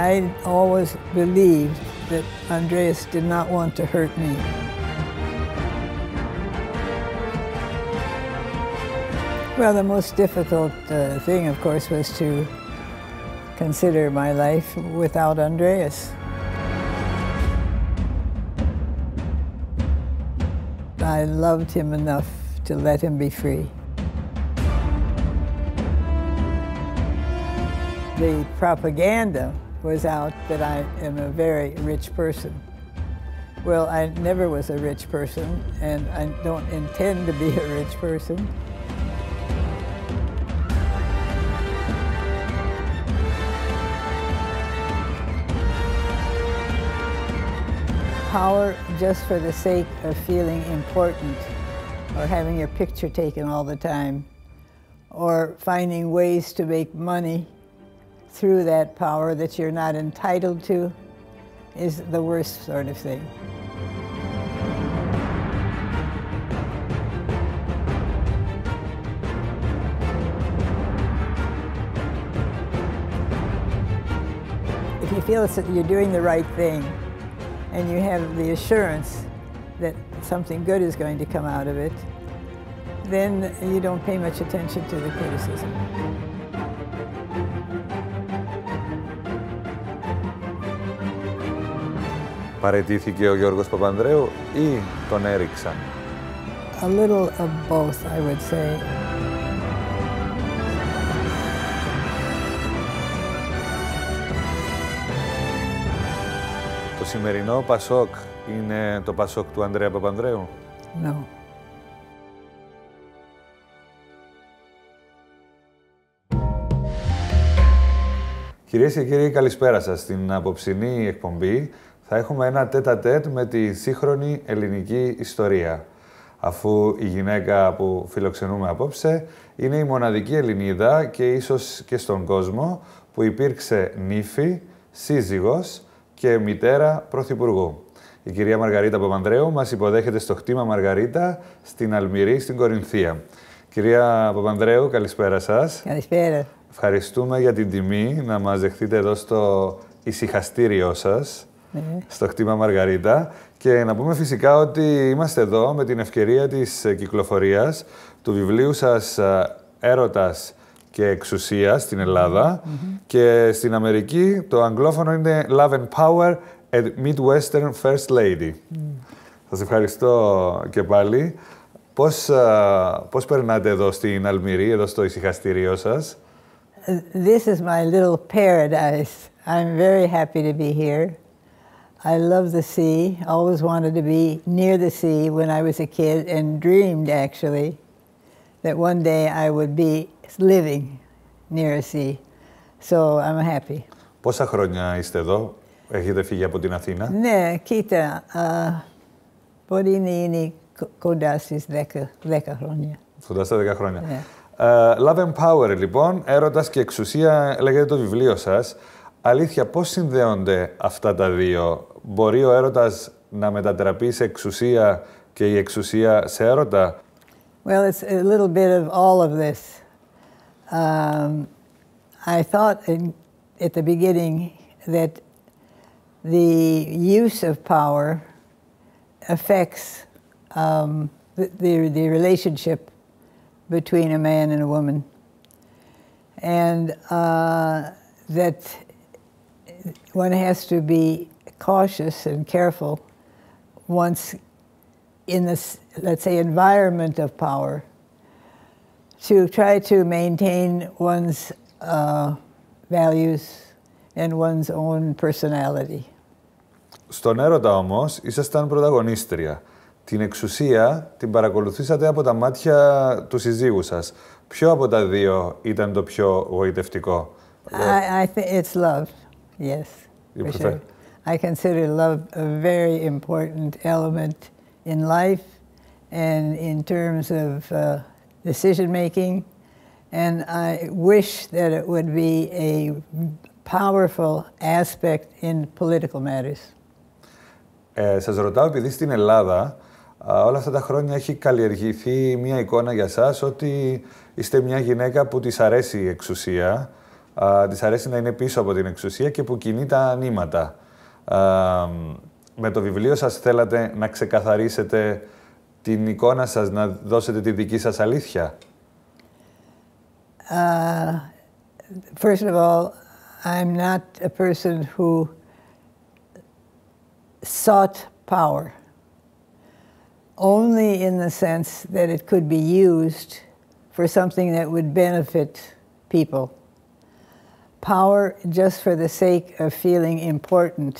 I always believed that Andreas did not want to hurt me. Well, the most difficult thing, of course, was to consider my life without Andreas. I loved him enough to let him be free. The propaganda was out that I am a very rich person. Well, I never was a rich person, and I don't intend to be a rich person. Power just for the sake of feeling important, or having your picture taken all the time, or finding ways to make money through that power that you're not entitled to, is the worst sort of thing. If you feel that you're doing the right thing, and you have the assurance that something good is going to come out of it, then you don't pay much attention to the criticism. Παραιτήθηκε ο Γιώργος Παπανδρέου ή τον έριξαν? A little of both, I would say. Το σημερινό Πασόκ είναι το Πασόκ του Ανδρέα Παπανδρέου? No. Κυρίες και κύριοι, καλησπέρα σας. Στην απόψινή εκπομπή θα έχουμε ένα τέτα-τέτ με τη σύγχρονη ελληνική ιστορία. Αφού η γυναίκα που φιλοξενούμε απόψε είναι η μοναδική Ελληνίδα και ίσως και στον κόσμο που υπήρξε νύφη, σύζυγος και μητέρα πρωθυπουργού. Η κυρία Μαργαρίτα Παπανδρέου μας υποδέχεται στο κτήμα Μαργαρίτα στην Αλμυρή, στην Κορινθία. Κυρία Παπανδρέου, καλησπέρα σας. Καλησπέρα. Ευχαριστούμε για την τιμή να μας δεχτείτε εδώ στο ησυχαστήριό σας, στο κτήμα Μαργαρίτα. Και να πούμε φυσικά ότι είμαστε εδώ με την ευκαιρία της κυκλοφορίας του βιβλίου σας «Έρωτας και εξουσία» στην Ελλάδα. Και στην Αμερική το αγγλόφωνο είναι «Love and Power at Midwestern First Lady». Σας ευχαριστώ και πάλι. Πώς περνάτε εδώ στην Αλμυρή, εδώ στο ησυχαστήριό σας? This is my little paradise. I'm very happy to be here. I love the sea. Always wanted to be near the sea when I was a kid and dreamed actually that one day I would be living near a sea. So I'm happy. Πόσα χρόνια είστε εδώ? Έχετε φύγει από την Αθήνα? Ναι, κοίτα, μπορεί να είναι κοντά στις 10 χρόνια. Κοντά στα 10 χρόνια. Ναι. Love and Power, λοιπόν, έρωτας και εξουσία, λέγεται το βιβλίο σας. Αλήθεια, πώς συνδέονται αυτά τα δύο? Μπορεί ο έρωτας να μετατραπεί σε εξουσία και η εξουσία σε έρωτα? Well, it's a little bit of all of this. I thought at the beginning that the use of power affects the relationship between a man and a woman, and that one has to be cautious and careful once in this, let's say, environment of power, to try to maintain one's values and one's own personality. Στον έρωτα όμως ήσασταν πρωταγωνίστρια. Την εξουσία την παρακολουθήσατε από τα μάτια του συζύγου σας. Ποιο από τα δύο ήταν το πιο γοητευτικό? I think it's love, yes, for sure. I consider love a very important element in life and in terms of decision making, and I wish that it would be a powerful aspect in political matters. Σας ρωτάω επειδή στην Ελλάδα όλα αυτά τα χρόνια έχει καλλιεργηθεί μια εικόνα για σας ότι είστε μια γυναίκα που της αρέσει η εξουσία, της αρέσει να είναι πίσω από την εξουσία και που κινεί τα νήματα. Με το βιβλίο σας θέλατε να ξεκαθαρίσετε την εικόνα σας, να δώσετε τη δική σας αλήθεια? First of all, I'm not a person who sought power, only in the sense that it could be used for something that would benefit people. Power just for the sake of feeling important,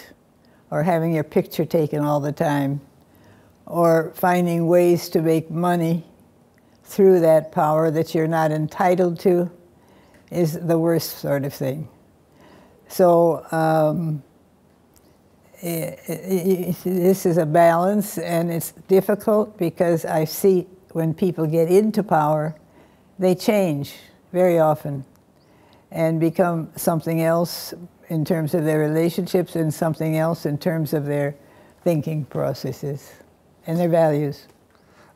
or having your picture taken all the time, or finding ways to make money through that power that you're not entitled to, is the worst sort of thing. So this is a balance, and it's difficult because I see when people get into power, they change very often and become something else in terms of their relationships and something else in terms of their thinking processes and their values.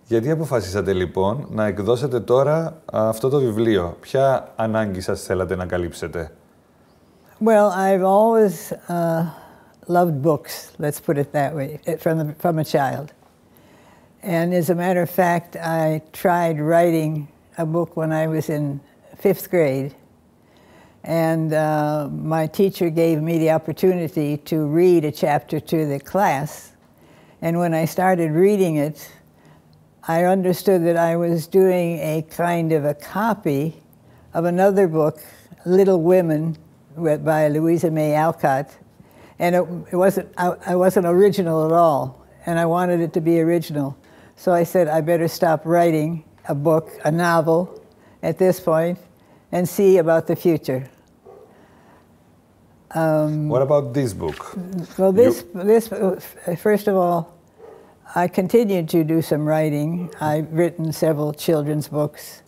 Γιατί αποφασίσατε λοιπόν να εκδώσετε τώρα αυτό το βιβλίο? Ποια ανάγκη σας θέλατε να καλύψετε? Well, I've always loved books, let's put it that way, from a child. And as a matter of fact, I tried writing a book when I was in 5th grade. And my teacher gave me the opportunity to read a chapter to the class. And when I started reading it, I understood that I was doing a kind of a copy of another book, Little Women, by Louisa May Alcott. And I wasn't original at all, and I wanted it to be original. So I said, I better stop writing a book, a novel, at this point, and see about the future. What about this book? Well, first of all, I continued to do some writing. I've written several children's books,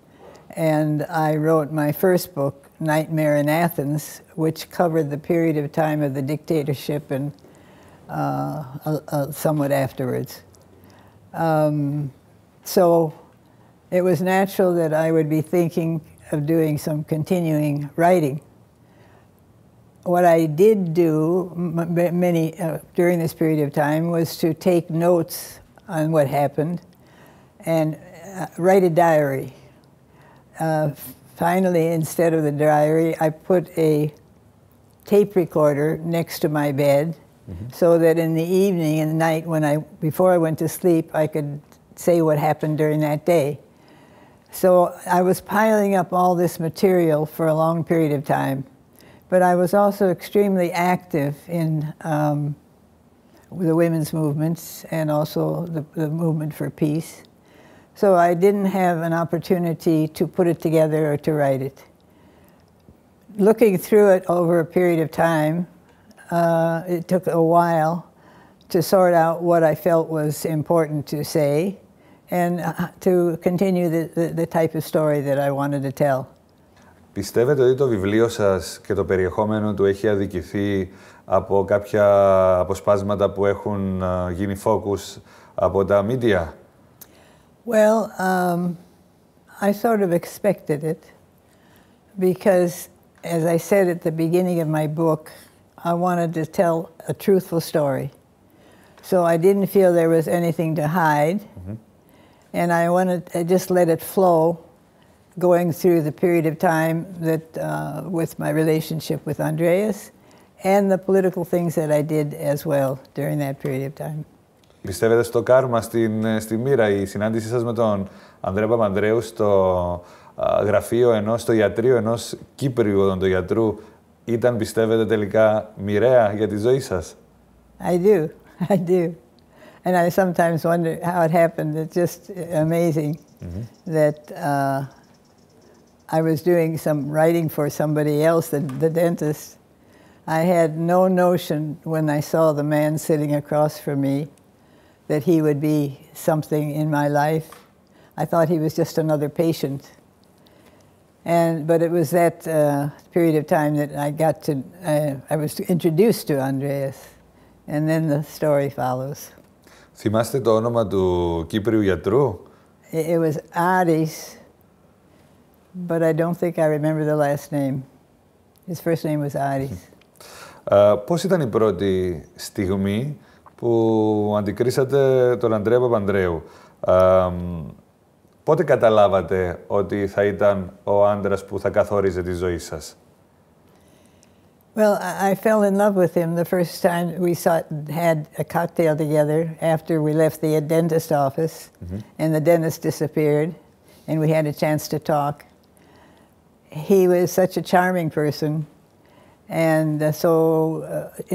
and I wrote my first book, Nightmare in Athens, which covered the period of time of the dictatorship and somewhat afterwards. So it was natural that I would be thinking of doing some continuing writing. What I did do during this period of time was to take notes on what happened and write a diary. Finally, instead of the diary, I put a tape recorder next to my bed, so that in the evening and night, before I went to sleep, I could say what happened during that day. So I was piling up all this material for a long period of time, but I was also extremely active in the women's movements and also the movement for peace. So I didn't have an opportunity to put it together or to write it. Looking through it over a period of time, it took a while to sort out what I felt was important to say and to continue the type of story that I wanted to tell. Πιστεύετε ότι το βιβλίο σας και το περιεχόμενο του έχει αδικηθεί από κάποια αποσπάσματα που έχουν γίνει focus από τα media? Well, I sort of expected it because, as I said at the beginning of my book, I wanted to tell a truthful story. So I didn't feel there was anything to hide, and I just let it flow, going through the period of time that with my relationship with Andreas and the political things that I did as well during that period of time. Πιστεύετε στο κάρμα, στη μοίρα, η συνάντησή σας με τον Ανδρέα Παπανδρέου στο γραφείο στο ιατρείο ενός Κύπριου οδοντογιατρού ήταν, πιστεύετε, τελικά μοιραία για τη ζωή σας? I do. And I sometimes wonder how it happened. It's just amazing that I was doing some writing for somebody else, the dentist. I had no notion when I saw the man sitting across from me that he would be something in my life. I thought he was just another patient. But it was that period of time that I was introduced to Andreas, and then the story follows. Θυμάστε το όνομα του Κύπριου γιατρού? It was Aris, but I don't think I remember the last name. His first name was Aris. Πώς ήταν η πρώτη στιγμή που αντικρίσατε τον Ανδρέα Παπανδρέου? Πότε καταλάβατε ότι θα ήταν ο άντρας που θα καθόριζε τη ζωή σας? Well, I fell in love with him the first time we had a cocktail together after we left the dentist office, and the dentist disappeared, and we had a chance to talk. He was such a charming person, and so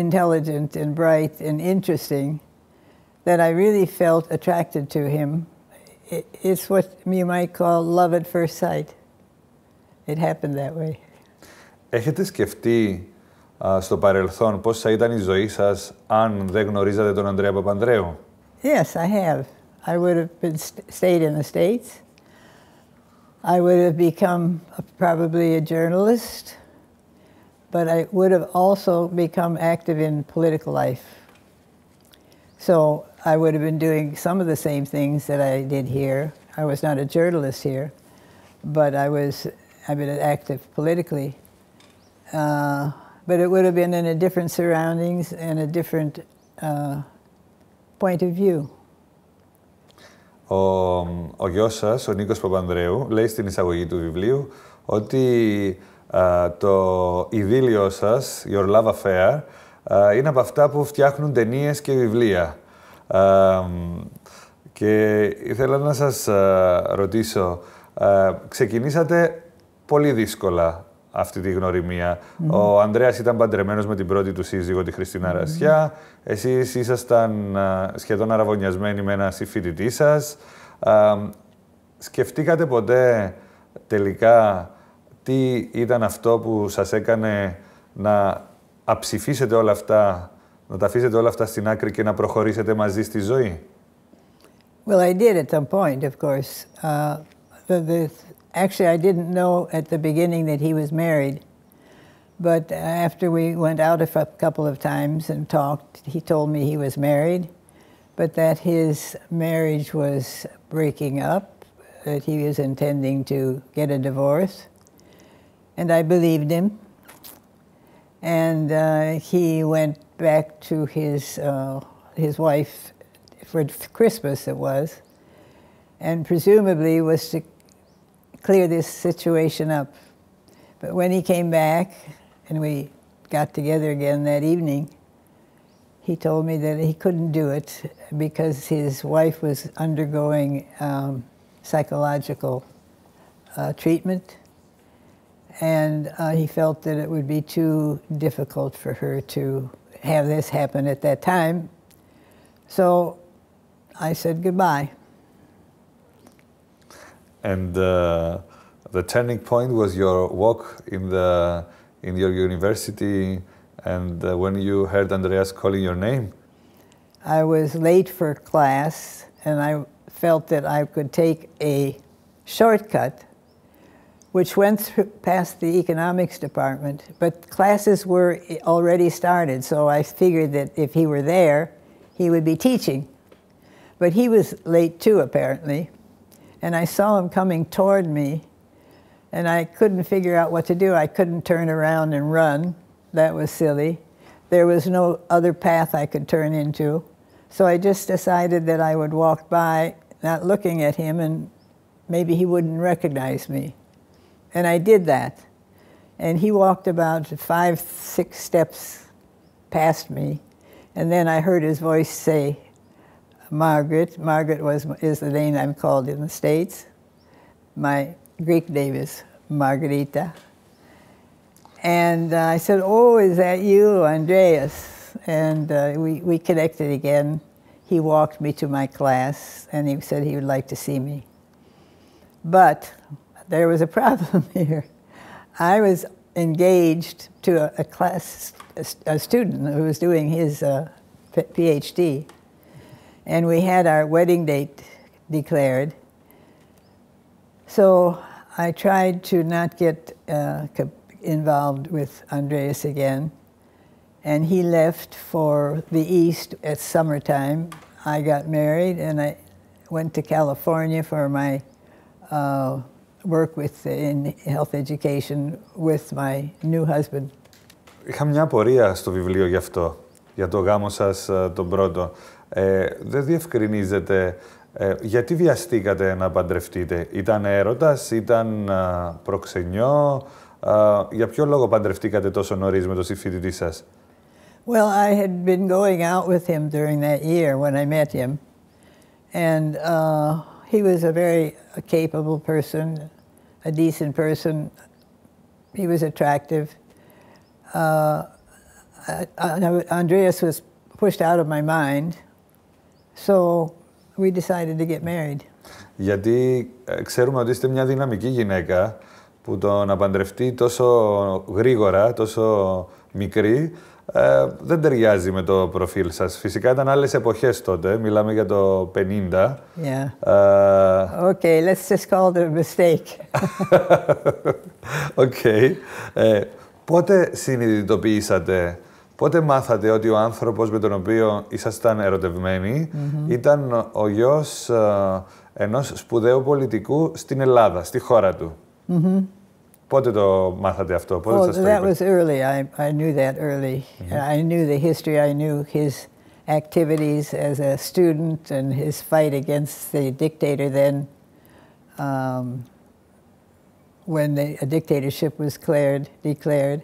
intelligent and bright and interesting that I really felt attracted to him. It's what you might call love at first sight. It happened that way. Έχετε σκεφτεί στο παρελθόν πώς θα ήταν η ζωή σας αν δεν γνωρίζατε τον Ανδρέα Παπανδρέου? Yes, I have. I would have stayed in the States. I would have become probably a journalist, but I would have also become active in political life. So I would have been doing some of the same things that I did here. I was not a journalist here, but I've been active politically. But it would have been in a different surroundings and a different point of view. Ο γιος σας, ο Νίκος Παπανδρέου, λέει στην εισαγωγή του βιβλίου ότι το ειδήλιο σας, Your Love Affair, είναι από αυτά που φτιάχνουν ταινίες και βιβλία. Και ήθελα να σας ρωτήσω, ξεκινήσατε πολύ δύσκολα αυτή τη γνωριμία. Ο Ανδρέας ήταν παντρεμένος με την πρώτη του σύζυγο, τη Χριστίνα Ρασιά. Εσείς ήσασταν σχεδόν αραβωνιασμένοι με ένα συμφοιτητή σας. Σκεφτήκατε ποτέ τελικά τι ήταν αυτό που σας έκανε να αψηφίσετε όλα αυτά, να τα αφήσετε όλα αυτά στην άκρη και να προχωρήσετε μαζί στη ζωή? Well, I did at some point, of course. Actually, I didn't know at the beginning that he was married, but after we went out a couple of times and talked, he told me he was married, but that his marriage was breaking up, that he was intending to get a divorce, and I believed him. And he went back to his wife for Christmas, it was, and presumably was to clear this situation up. But when he came back and we got together again that evening, he told me that he couldn't do it because his wife was undergoing psychological treatment, and he felt that it would be too difficult for her to have this happen at that time. So I said goodbye. And the turning point was your walk in your university, and when you heard Andreas calling your name? I was late for class, and I felt that I could take a shortcut, which went past the economics department, but classes were already started, so I figured that if he were there, he would be teaching. But he was late too, apparently. And I saw him coming toward me, and I couldn't figure out what to do. I couldn't turn around and run. That was silly. There was no other path I could turn into. So I just decided that I would walk by, not looking at him, and maybe he wouldn't recognize me. And I did that. And he walked about 5-6 steps past me, and then I heard his voice say, Margaret. Margaret is the name I'm called in the States. My Greek name is Margarita. And I said, oh, is that you, Andreas? And we connected again. He walked me to my class, and he said he would like to see me. But there was a problem here. I was engaged to a student who was doing his PhD. And we had our wedding date declared. So I tried to not get involved with Andreas again. And he left for the East at summertime. I got married, and I went to California for my work in health education with my new husband. Είχα μια απορία στο βιβλίο γι' αυτό, για το γάμο σας τον πρώτο. Δεν διευκρινίζεται γιατί βιαστήκατε να παντρευτείτε. Ήταν έρωτας, ήταν προξενιό. Για ποιο λόγο παντρευτήκατε τόσο νωρίς με τον συμφοιτητή σας? Well, I had been going out with him during that year when I met him. And he was a very capable person, a decent person. He was attractive. Andreas was pushed out of my mind, so we decided to get married. Γιατί ξέρουμε ότι είστε μια δυναμική γυναίκα που το να παντρευτεί τόσο γρήγορα, τόσο μικρή, δεν ταιριάζει με το προφίλ σας. Φυσικά ήταν άλλες εποχές τότε, μιλάμε για το 50. Yeah. Okay, let's just call it a mistake. Okay. Πότε συνειδητοποιήσατε, πότε μάθατε ότι ο άνθρωπος με τον οποίο ήσασταν ερωτευμένοι ήταν ο γιος ενός σπουδαίου πολιτικού στην Ελλάδα, στη χώρα του? Πότε το μάθατε αυτό? Πότε σας το είπε? That was early. I knew that early. I knew the history. I knew his activities as a student and his fight against the dictator then, when the dictatorship was declared.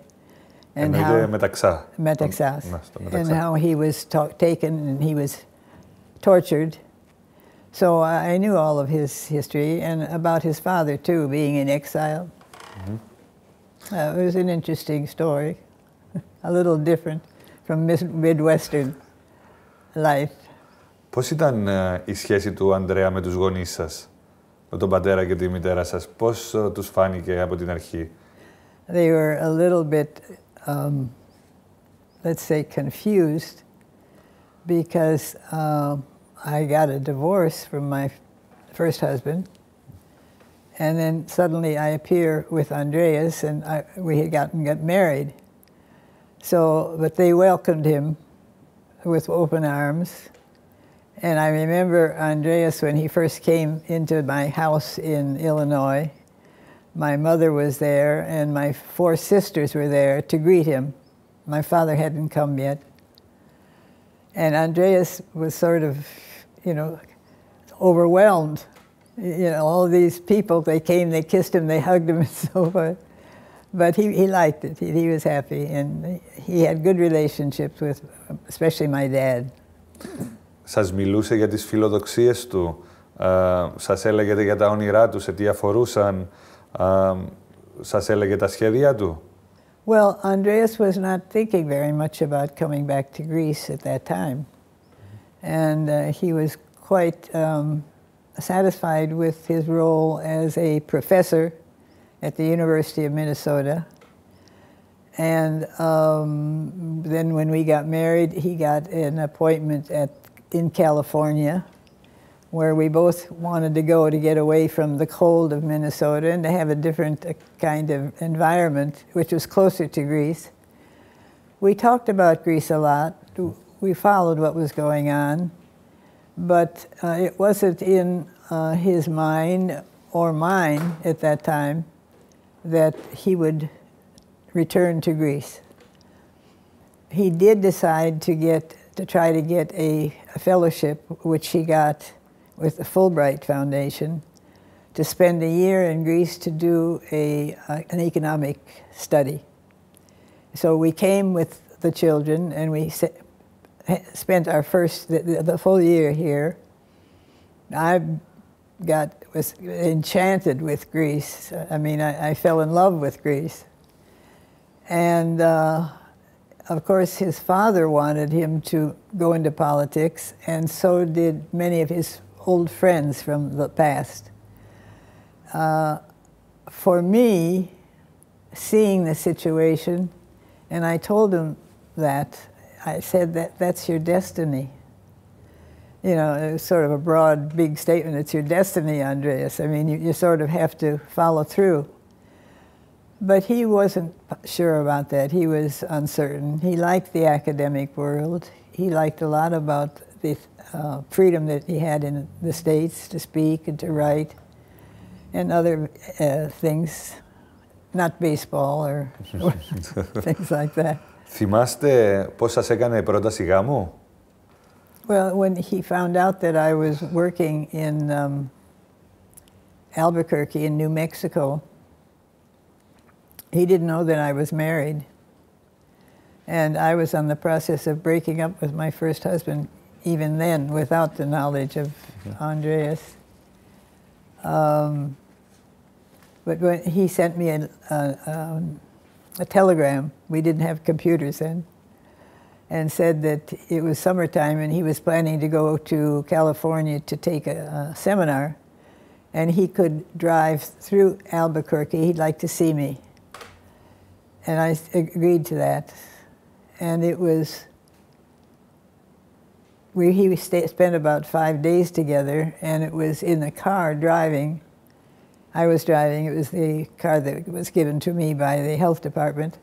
And how Μεταξά. And how he was taken and he was tortured. So I knew all of his history and about his father too, being in exile. It was an interesting story, a little different from Midwestern life. Πώς ήταν η σχέση του Ανδρέα με τους γονείς σας, με τον πατέρα και τη μητέρα σας? Πώς τους φάνηκε από την αρχή? They were a little bit, let's say, confused because I got a divorce from my first husband. And then suddenly I appear with Andreas, and we had got married. So, but they welcomed him with open arms. And I remember Andreas, when he first came into my house in Illinois, my mother was there, and my 4 sisters were there to greet him. My father hadn't come yet. And Andreas was sort of, you know, overwhelmed. You know, all these people, they came, they kissed him, they hugged him and so forth. But he liked it. He was happy, and he had good relationships with, especially my dad. Σας μιλούσε για τις φιλοδοξίες του, σας έλεγε για τα όνειρά του, σε τι αφορούσαν, σας έλεγε τα σχέδια του? Well, Andreas was not thinking very much about coming back to Greece at that time. And he was quite satisfied with his role as a professor at the University of Minnesota. And then when we got married, he got an appointment in California, where we both wanted to go to get away from the cold of Minnesota and to have a different kind of environment, which was closer to Greece. We talked about Greece a lot. We followed what was going on. But it wasn't in his mind or mine at that time that he would return to Greece. He did decide to try to get a fellowship, which he got with the Fulbright Foundation, to spend a year in Greece to do an economic study. So we came with the children, and we spent our the full year here. I was enchanted with Greece. I mean, I fell in love with Greece. And of course, his father wanted him to go into politics, and so did many of his old friends from the past. For me, seeing the situation, and I told him that, I said that's your destiny. You know, it was sort of a broad, big statement. It's your destiny, Andreas. I mean, you sort of have to follow through. But he wasn't sure about that. He was uncertain. He liked the academic world. He liked a lot about the freedom that he had in the States to speak and to write. and other things, not baseball or things like that. Θυμάστε πώς σας έκανε η πρόταση γάμου? Well, when he found out that I was working in Albuquerque in New Mexico, he didn't know that I was married. And I was on the process of breaking up with my first husband, even then, without the knowledge of Andreas. But when he sent me a telegram, we didn't have computers then, and said that it was summertime and he was planning to go to California to take a seminar, and he could drive through Albuquerque. He'd like to see me. And I agreed to that. And it was, he spent about 5 days together, and it was in the car driving. I was driving, it was the car that was given to me by the health department.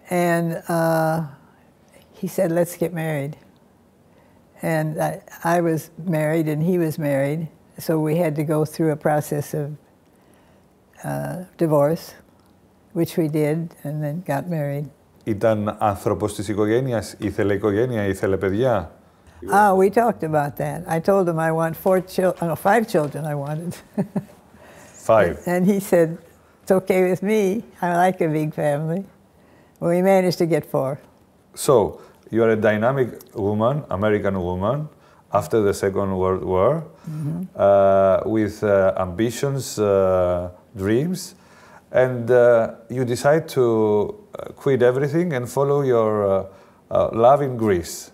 And he said, let's get married. And I was married and he was married, so we had to go through a process of divorce, which we did, and then got married. Ήταν άνθρωπος της οικογένειας, ήθελε οικογένεια, ήθελε παιδιά? We talked about that. I told him I want 5 children I wanted. 5. And he said, it's okay with me. I like a big family. Well, we managed to get 4. So, you're a dynamic woman, American woman, after the Second World War, with ambitions, dreams, and you decide to quit everything and follow your love in Greece.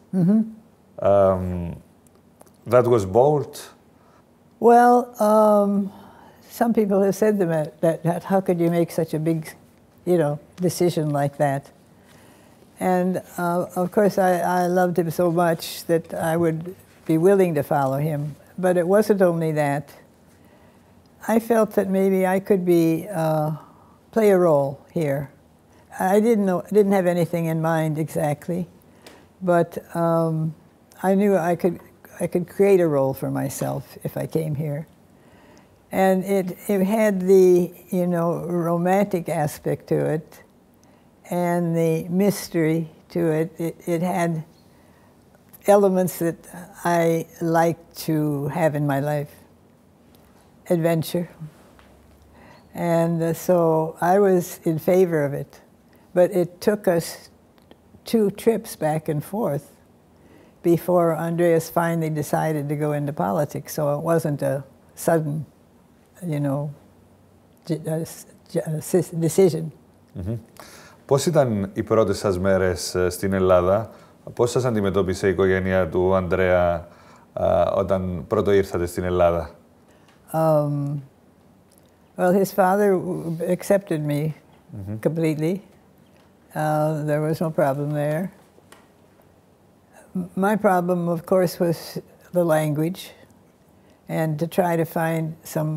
That was bold. Well, some people have said that how could you make such a big, decision like that? And of course, I loved him so much that I would be willing to follow him. But it wasn't only that. I felt that maybe I could play a role here. I didn't have anything in mind exactly, but I knew I could create a role for myself if I came here. And it had the, romantic aspect to it and the mystery to it. It had elements that I like to have in my life. Adventure. And so I was in favor of it. But it took us 2 trips back and forth before Andreas finally decided to go into politics. So it wasn't a sudden, decision. Πώς ήταν οι πρώτες σας μέρες στην Ελλάδα? Πώς σας αντιμετώπισε η οικογένεια του Ανδρέα όταν πρώτο ήρθατε στην Ελλάδα? Well, his father accepted me completely. There was no problem there. My problem, of course, was the language, and to try to find some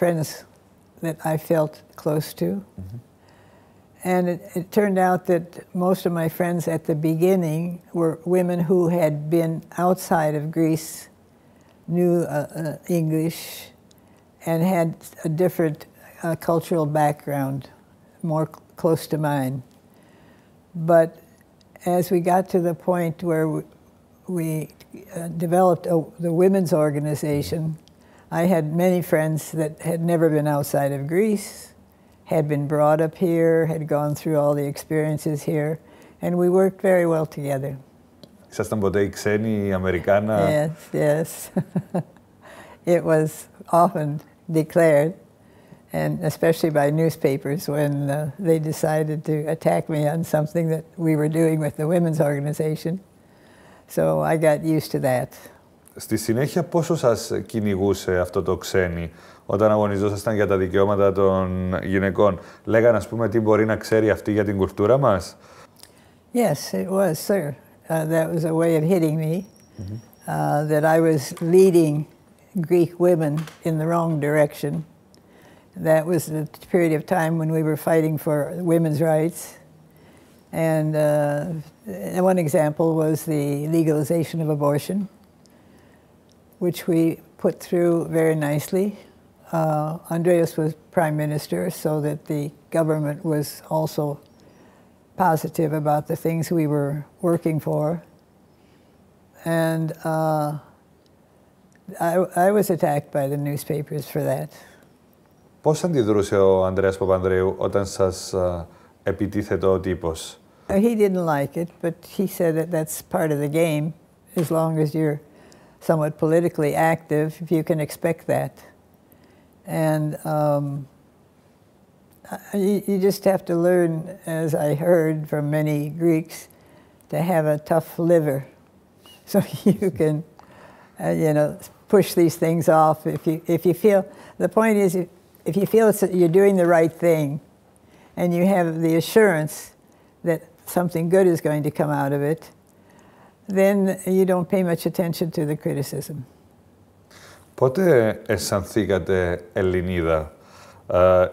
friends that I felt close to. And it turned out that most of my friends at the beginning were women who had been outside of Greece, knew English, and had a different cultural background, more close to mine. But as we got to the point where we developed the women's organization, I had many friends that had never been outside of Greece, had been brought up here, had gone through all the experiences here, and we worked very well together. Ήσασταν ποτέ οι ξένοι, οι Αμερικάνα? Yes. It was often declared, and especially by newspapers when they decided to attack me on something that we were doing with the women's organization. So I got used to that. Στη συνέχεια, πόσο σας κυνηγούσε αυτό το ξένοι όταν αγωνιζόσασταν για τα δικαιώματα των γυναικών? Λέγαν, ας πούμε, τι μπορεί να ξέρει αυτή για την κουλτούρα μας? Yes, it was, sir. That was a way of hitting me, that I was leading Greek women in the wrong direction. That was the period of time when we were fighting for women's rights. And one example was the legalization of abortion, which we put through very nicely Andreas was prime minister, so that the government was also positive about the things we were working for. And I was attacked by the newspapers for that. Πώς αντιδρούσε ο Ανδρέας Παπανδρέου όταν σας επιτίθεται ο τύπος? He didn't like it, but he said that that's part of the game. As long as you're somewhat politically active, you can expect that. And you just have to learn, as I heard from many Greeks, to have a tough liver, so you can, you know, push these things off. If you feel, the point is, if you feel you're doing the right thing, and you have the assurance that something good is going to come out of it, then you don't pay much attention to the criticism. Πότε αισθανθήκατε Ελληνίδα?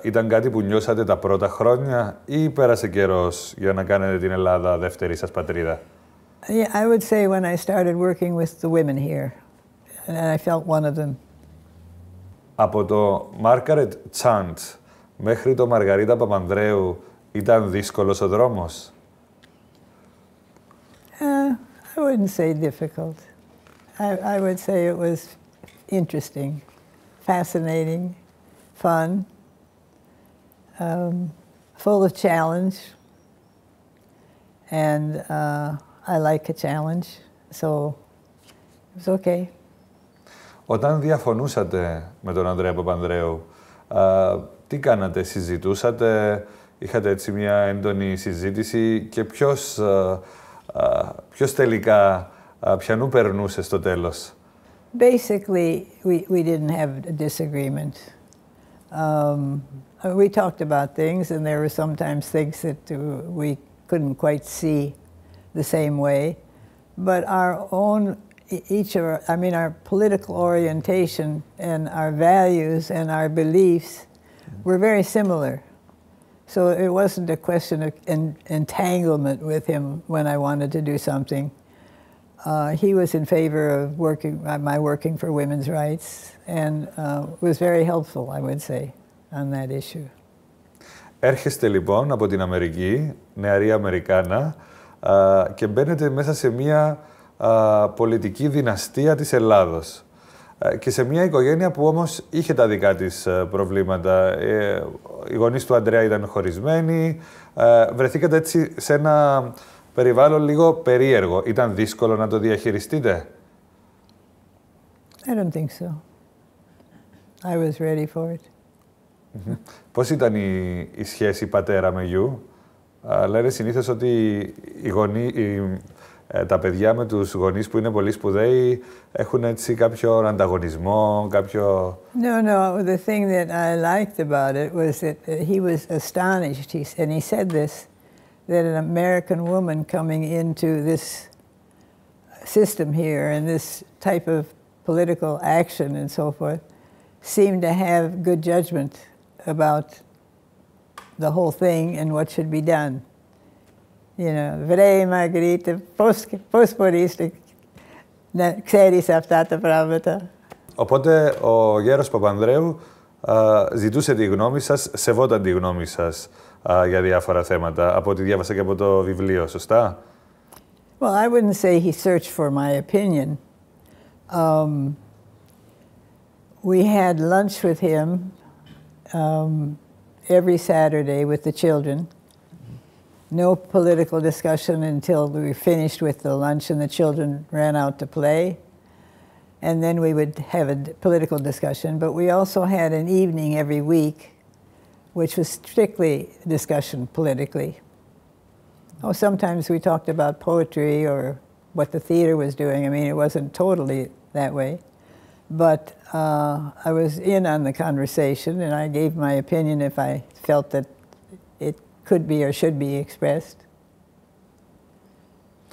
Ήταν κάτι που νιώσατε τα πρώτα χρόνια ή πέρασε καιρός για να κάνετε την Ελλάδα δεύτερη σας πατρίδα? Yeah, I would say when I started working with the women here, and I felt one of them. Από το Margaret Chant μέχρι το Μαργαρίτα Παπανδρέου ήταν δύσκολος ο δρόμος? I wouldn't say difficult. I would say it was interesting, fascinating, fun, full of challenge, and I like a challenge, so it was okay. Όταν διαφωνούσατε με τον Ανδρέα Παπανδρέου, τι κάνατε, συζητούσατε, είχατε έτσι μια έντονη συζήτηση και ποιος τελικά, ποιανού περνούσε στο τέλος? Basically, we didn't have a disagreement. We talked about things, and there were sometimes things that we couldn't quite see the same way. But our own, our political orientation and our values and our beliefs were very similar. So it wasn't a question of entanglement with him when I wanted to do something. He was in favor of my working for women's rights, and was very helpful, I would say, on that issue. Έρχεστε λοιπόν από την Αμερική, νεαρή Αμερικάνα, και μπαίνετε μέσα σε μια πολιτική δυναστεία της Ελλάδος. Και σε μια οικογένεια που όμως είχε τα δικά της προβλήματα. Οι γονείς του Ανδρέα ήταν χωρισμένοι. Βρεθήκατε έτσι σε ένα περιβάλλον λίγο περίεργο. Ήταν δύσκολο να το διαχειριστείτε? I don't think so. I was ready for it. Πώς ήταν η σχέση πατέρα με γιου? Λένε συνήθως ότι τα παιδιά με τους γονείς που είναι πολύ σπουδαίοι έχουν έτσι κάποιο ανταγωνισμό, κάποιο... No, the thing that I liked about it was that he was astonished, and he said this, that an American woman coming into this system here and this type of political action and so forth seemed to have good judgment about the whole thing and what should be done. You know, βρε Μαργαρίτα, πώς μπορείς να ξέρεις αυτά τα πράγματα? Οπότε ο γέρος Παπανδρέου ζητούσε τη γνώμη σας, σεβόταν τη γνώμη σας για διάφορα θέματα, από ό,τι διάβασα και από το βιβλίο, σωστά? Well, I wouldn't say he searched for my opinion. We had lunch with him every Saturday with the children. No political discussion until we finished with the lunch and the children ran out to play. And then we would have a political discussion. But we also had an evening every week, which was strictly discussion politically. Oh, sometimes we talked about poetry or what the theater was doing. I mean, it wasn't totally that way. But I was in on the conversation, and I gave my opinion if I felt that it could be or should be expressed.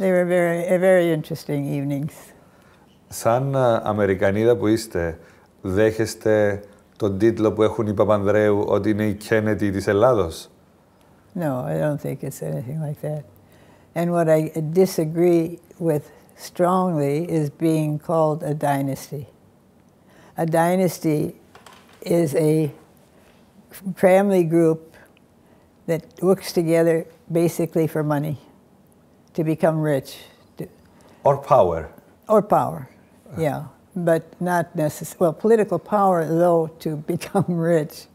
They were very interesting evenings. Σαν Αμερικανίδα που είστε, δέχεστε τον τίτλο που έχουν οι Παπανδρέου ότι είναι η Kennedy της Ελλάδος? No, I don't think it's anything like that. And what I disagree with strongly is being called a dynasty. A dynasty is a family group that works together basically for money, to become rich. Or power. Or power, yeah. But not necessarily, well, political power, though, to become rich,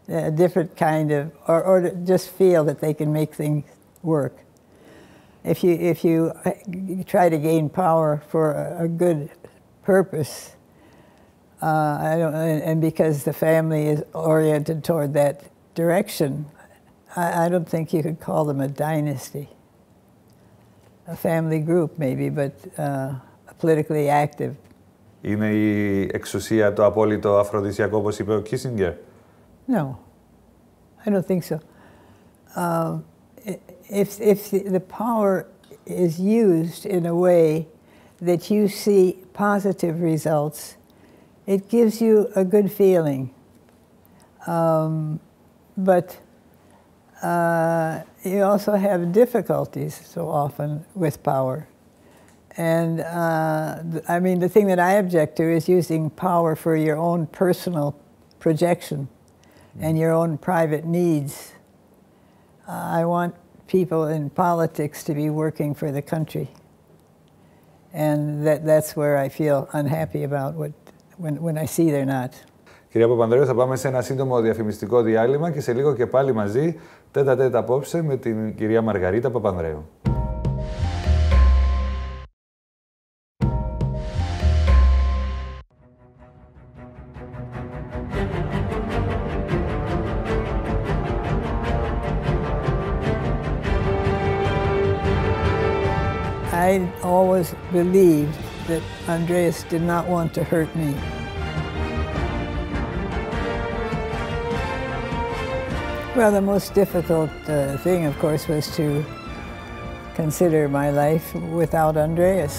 a different kind of, or to just feel that they can make things work. If you try to gain power for a good purpose, and because the family is oriented toward that direction, I don't think you could call them a dynasty. A family group, maybe, but politically active. Είναι η εξουσία το απόλυτο αφροδισιακό, όπως είπε ο Kissinger? No, I don't think so. If the power is used in a way that you see positive results, it gives you a good feeling. But you also have difficulties so often with power. And I mean, the thing that I object to is using power for your own personal projection and your own private needs. I want people in politics to be working for the country. And that's where I feel unhappy about when I see they're not. Κυρία Παπανδρέου, θα πάμε σε ένα σύντομο διαφημιστικό διάλειμμα και σε λίγο και πάλι μαζί, ΤΕΤ-Α-ΤΕΤ απόψε με την κυρία Μαργαρίτα Παπανδρέου. I always believed that Andreas did not want to hurt me. Well, the most difficult thing, of course, was to consider my life without Andreas.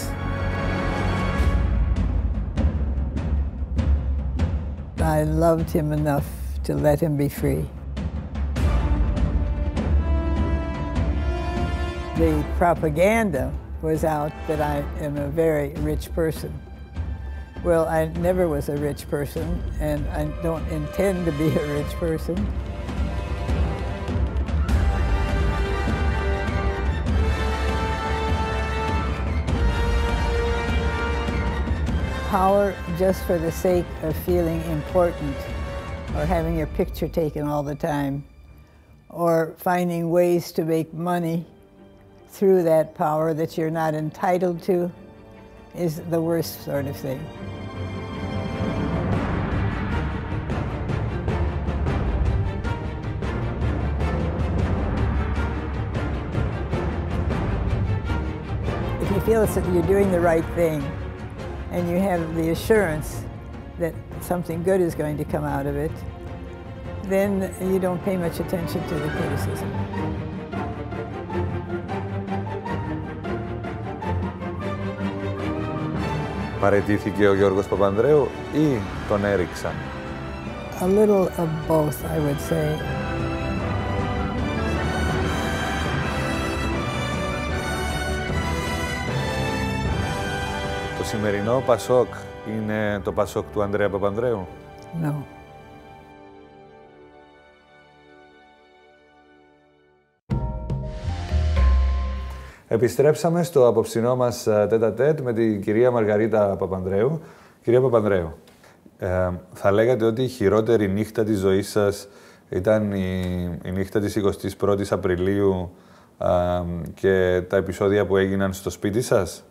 I loved him enough to let him be free. The propaganda was out that I am a very rich person. Well, I never was a rich person, and I don't intend to be a rich person. Power just for the sake of feeling important, or having your picture taken all the time, or finding ways to make money through that power that you're not entitled to, is the worst sort of thing. If you feel that you're doing the right thing, and you have the assurance that something good is going to come out of it, then you don't pay much attention to the criticism. Παραιτήθηκε ο Γιώργος Παπανδρέου ή τον έριξαν? A little of both, I would say. Το σημερινό Πασόκ είναι το Πασόκ του Ανδρέα Παπανδρέου? No. Επιστρέψαμε στο απόψινό μας ΤΕΤ-Α-ΤΕΤ με την κυρία Μαργαρίτα Παπανδρέου. Κυρία Παπανδρέου, θα λέγατε ότι η χειρότερη νύχτα της ζωής σας ήταν η νύχτα της 21ης Απριλίου και τα επεισόδια που έγιναν στο σπίτι σας?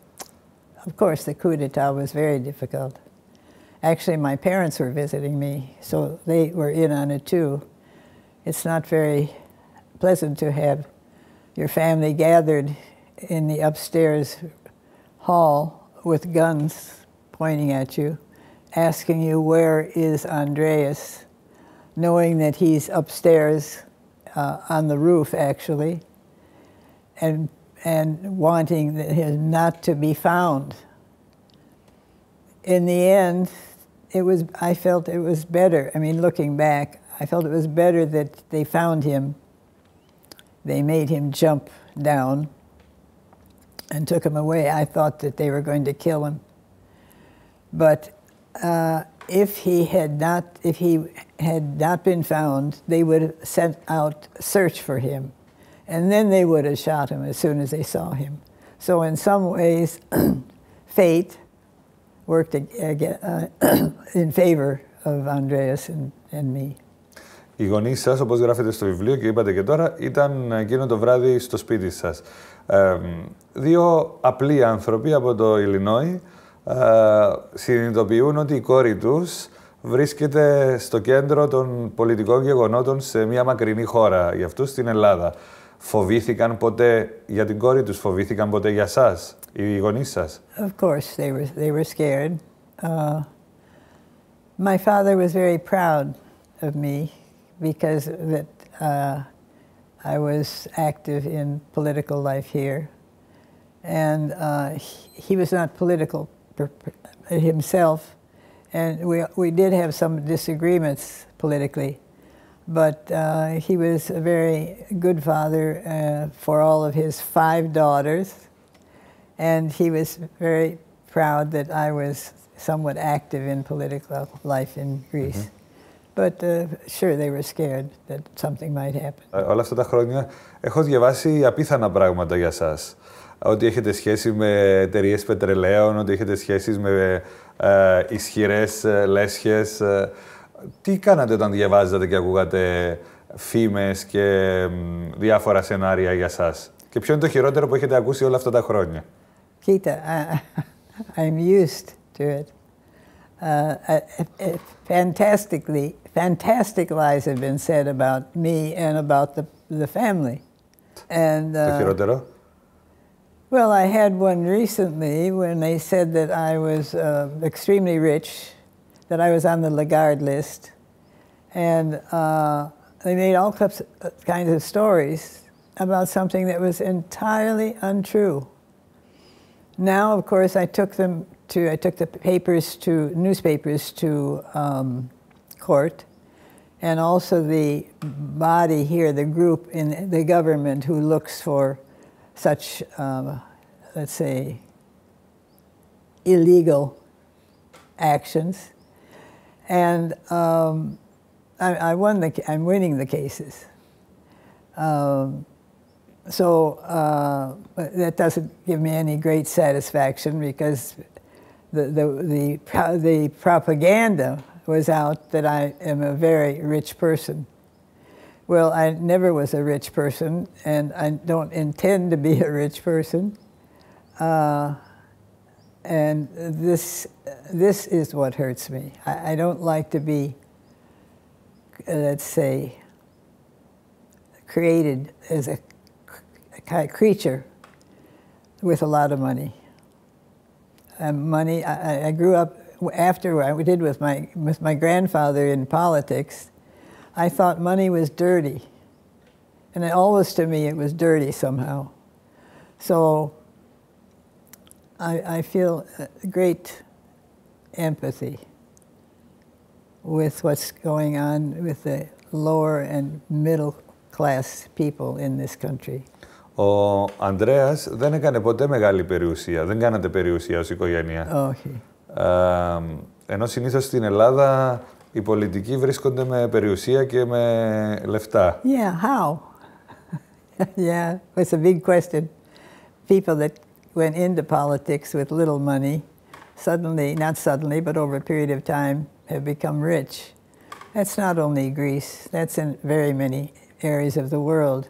Of course, the coup d'etat was very difficult. Actually, my parents were visiting me, so they were in on it too. It's not very pleasant to have your family gathered in the upstairs hall with guns pointing at you, asking you, where is Andreas, knowing that he's upstairs on the roof, actually, and wanting him not to be found. In the end, I felt it was better. I mean, looking back, I felt it was better that they found him. They made him jump down and took him away. I thought that they were going to kill him. But if he had not been found, they would have sent out search for him, and then they would have shot him as soon as they saw him. So in some ways, fate worked in favor of Andreas and me. Οι γονείς σας, όπως γράφετε στο βιβλίο και είπατε και τώρα, ήταν εκείνο το βράδυ στο σπίτι σας. Δύο απλοί άνθρωποι από το Ιλινόι συνειδητοποιούν ότι η κόρη τους βρίσκεται στο κέντρο των πολιτικών γεγονότων σε μια μακρινή χώρα, για αυτούς στην Ελλάδα. Φοβήθηκαν ποτέ για την κόρη τους, φοβήθηκαν ποτέ για σας, οι γονείς σας? Of course, they were scared. My father was very proud of me because that I was active in political life here, and he was not political himself, and we did have some disagreements politically, but he was a very good father for all of his 5 daughters, and he was very proud that I was somewhat active in political life in Greece. But sure, they were scared that something might happen. Όλα αυτά τα χρόνια έχω διαβάσει απίθανα πράγματα για σας. Ότι έχετε σχέση με εταιρείες πετρελαίων, ότι έχετε σχέσεις με ισχυρές λέσχες. Τι κάνατε όταν διαβάζατε και ακούγατε φήμες και διάφορα σενάρια για σας? Και ποιο είναι το χειρότερο που έχετε ακούσει όλα αυτά τα χρόνια? Κοίτα, I'm used to it. Fantastic lies have been said about me and about the family. And το χειρότερο? Well, I had one recently when they said that I was extremely rich, that I was on the Lagarde list, and they made all kinds of stories about something that was entirely untrue. Now, of course, I took the newspapers to court, and also the body here, the group in the government who looks for such, let's say, illegal actions. And I'm winning the cases. But that doesn't give me any great satisfaction because the propaganda was out that I am a very rich person. Well, I never was a rich person, and I don't intend to be a rich person. And this is what hurts me. I don't like to be, let's say, created as a creature with a lot of money. Money. I grew up after what I did with my grandfather in politics. I thought money was dirty, and always to me it was dirty somehow. So I feel great empathy with what's going on with the lower and middle class people in this country. Ο Ανδρέας δεν έκανε ποτέ μεγάλη περιουσία. Δεν κάνατε περιουσία ως οικογένεια. Όχι. Ενώ συνήθως στην Ελλάδα οι πολιτικοί βρίσκονται με περιουσία και με λεφτά. Yeah, how? Yeah, it's a big question. People that went into politics with little money, suddenly, not suddenly, but over a period of time, have become rich. That's not only Greece, that's in very many areas of the world.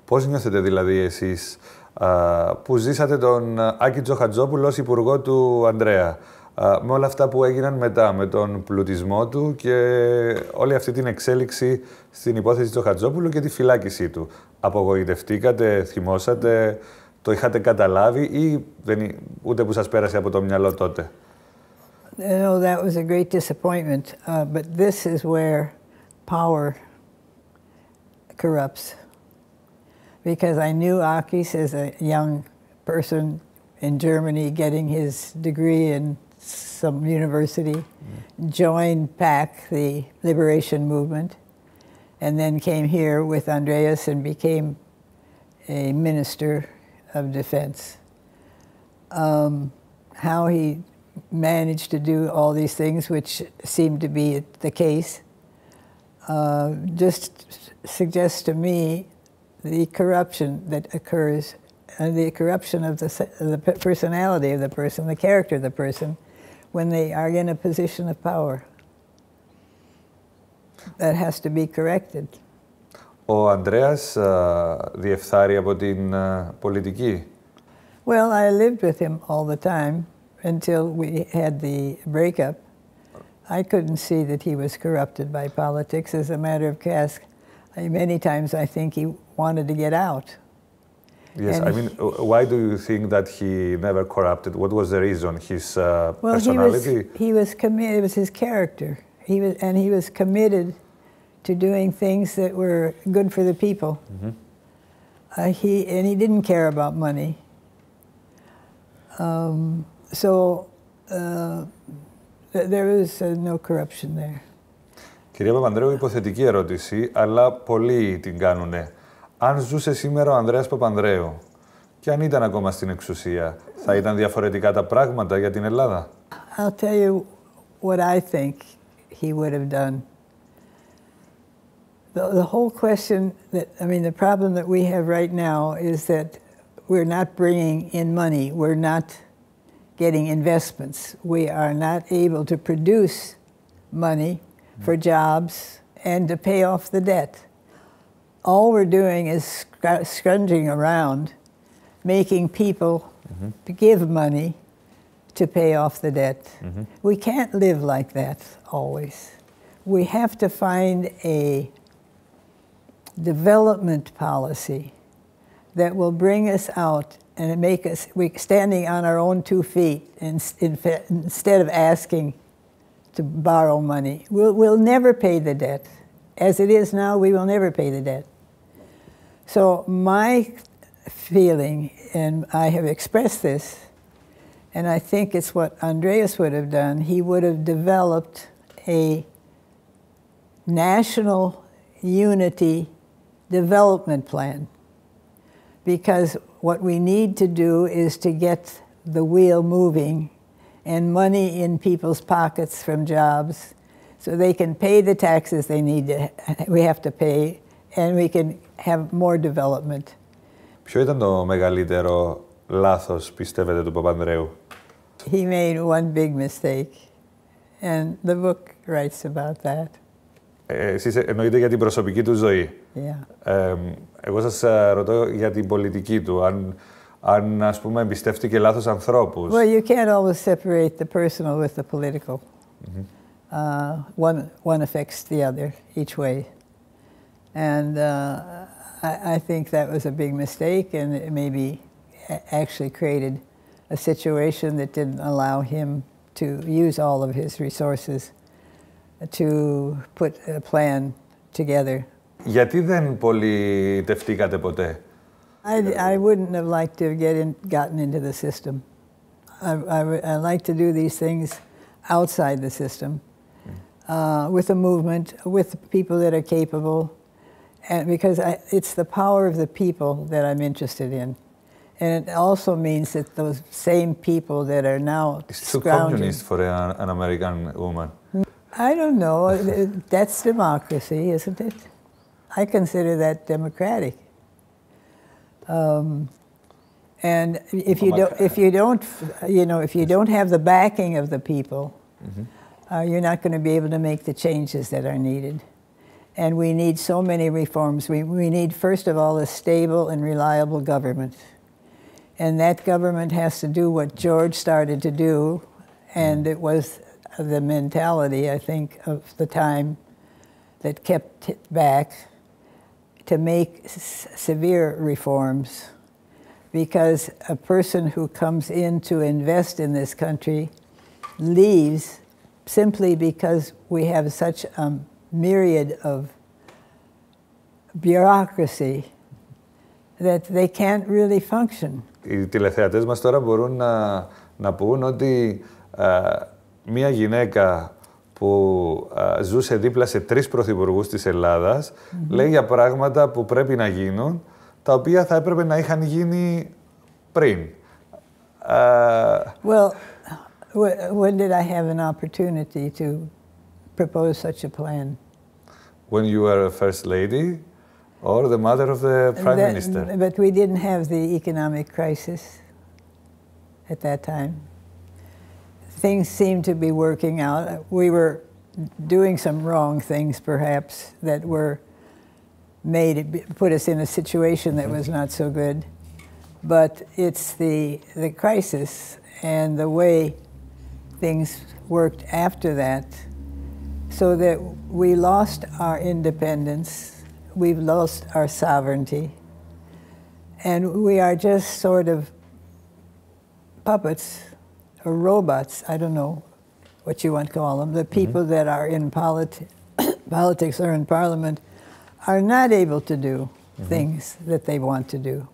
Πώς νιώθετε δηλαδή εσείς που ζήσατε τον Άκη Τζοχατζόπουλο ως υπουργό του Ανδρέα, με όλα αυτά που έγιναν μετά, με τον πλουτισμό του και όλη αυτή την εξέλιξη στην υπόθεση Τζοχατζόπουλου και τη φυλάκισή του? Απογοητευτήκατε, θυμόσατε, το είχατε καταλάβει ή ούτε που σας πέρασε από το μυαλό τότε? No, that was a great disappointment, but this is where power corrupts. Because I knew Akis as a young person in Germany getting his degree in some university, joined PAC, the liberation movement, and then came here with Andreas and became a minister of defense. How he managed to do all these things, which seem to be the case, just suggests to me the corruption that occurs, the corruption of the personality of the person, the character of the person, when they are in a position of power. That has to be corrected. Ο Ανδρέας διεφθάρει από την πολιτική. Well, I lived with him all the time until we had the breakup. I couldn't see that he was corrupted by politics. As a matter of fact, many times I think he wanted to get out. Yes, I mean, why do you think that he never corrupted? What was the reason? His personality? He was committed. It was his character. He was committed to doing things that were good for the people. He didn't care about money. There was no corruption there. Κυρία Παπανδρέου, υποθετική ερώτηση, αλλά πολλοί την κάνουνε. Αν ζούσε σήμερα ο Ανδρέας Παπανδρέου και αν ήταν ακόμα στην εξουσία, θα ήταν διαφορετικά τα πράγματα για την Ελλάδα? I'll tell you what I think he would have done. The whole question the problem that we have right now is that we're not bringing in money. We're not getting investments. We are not able to produce money for jobs and to pay off the debt. All we're doing is scrounging around, making people give money to pay off the debt. We can't live like that always. We have to find a development policy that will bring us out and make us standing on our own 2 feet instead of asking to borrow money. We'll never pay the debt. As it is now, we will never pay the debt. So my feeling, and I have expressed this, and I think it's what Andreas would have done, he would have developed a national unity development plan. Because what we need to do is to get the wheel moving and money in people's pockets from jobs so they can pay the taxes we have to pay, and we can have more development. Ποιο ήταν το μεγαλύτερο λάθος, πιστεύετε, του Παπανδρέου? He made one big mistake, and the book writes about that. Εσείς εννοείτε για την προσωπική του ζωή. Yeah. Εγώ σας ρωτώ για την πολιτική του, αν ας πούμε εμπιστεύτηκε λάθος ανθρώπους. Well, you can't always separate the personal with the political. One affects the other each way. And I think that was a big mistake, and it maybe actually created a situation that didn't allow him to use all of his resources to put a plan together. Γιατί δεν πολιτευτήκατε ποτέ? I wouldn't have liked to have gotten into the system. I like to do these things outside the system, with a movement, with people that are capable, and because it's the power of the people that I'm interested in. And it also means that those same people that are now It's too communist for an American woman. I don't know. That's democracy, isn't it? I consider that democratic. And if you don't have the backing of the people, you're not going to be able to make the changes that are needed. And we need so many reforms. We need, first of all, a stable and reliable government. And that government has to do what George started to do, and it was the mentality, I think, of the time that kept it back, to make severe reforms, because a person who comes in to invest in this country leaves simply because we have such a myriad of bureaucracy that they can't really function. Οι τηλεθεατές μας τώρα μπορούν να πούν ότι μία γυναίκα που ζούσε δίπλα σε 3 πρωθυπουργούς της Ελλάδας, λέει για πράγματα που πρέπει να γίνουν, τα οποία θα έπρεπε να είχαν γίνει πριν. Well, When did I have an opportunity to propose such a plan? When you were a first lady or the mother of the prime minister? But we didn't have the economic crisis at that time. Things seemed to be working out. We were doing some wrong things, perhaps, that put us in a situation that was not so good. But it's the crisis and the way things worked after that, so that we lost our independence, we've lost our sovereignty, and we are just sort of puppets or robots, I don't know what you want to call them. The people that are in politics or in parliament are not able to do things that they want to do.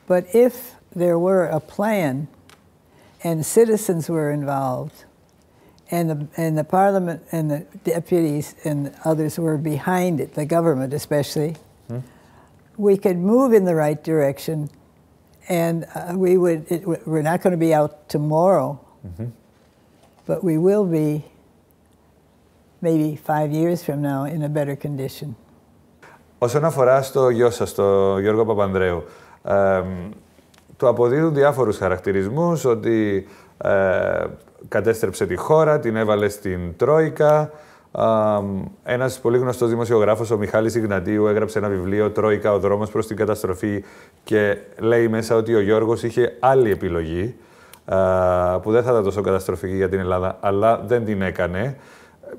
But if there were a plan and citizens were involved, and the parliament and the deputies and others were behind it, the government especially, we could move in the right direction, and we're not going to be out tomorrow, but we will be maybe 5 years from now in a better condition. Όσον αφορά στο γιο σας, τον Γιώργο Παπανδρέου, του αποδίδουν διάφορους χαρακτηρισμούς, ότι κατέστρεψε τη χώρα, την έβαλε στην Τρόικα. Ένας πολύ γνωστός δημοσιογράφος, ο Μιχάλης Ιγνατίου, έγραψε ένα βιβλίο «Τρόικα, ο δρόμος προς την καταστροφή» και λέει μέσα ότι ο Γιώργος είχε άλλη επιλογή, που δεν θα ήταν τόσο καταστροφική για την Ελλάδα, αλλά δεν την έκανε.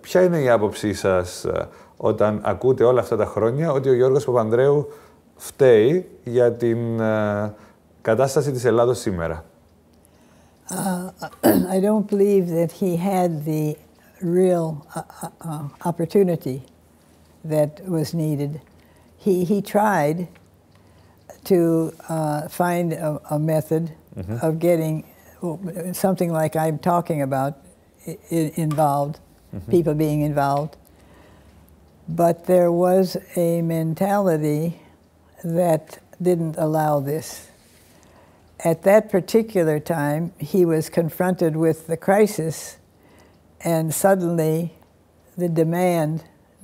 Ποια είναι η άποψή σας όταν ακούτε όλα αυτά τα χρόνια ότι ο Γιώργος Παπανδρέου φταίει για την κατάσταση της Ελλάδος σήμερα? I don't believe that he had the real opportunity that was needed. He tried to find a method of getting something like I'm talking about involved, people being involved. But there was a mentality that didn't allow this. At that particular time, he was confronted with the crisis, and suddenly the demand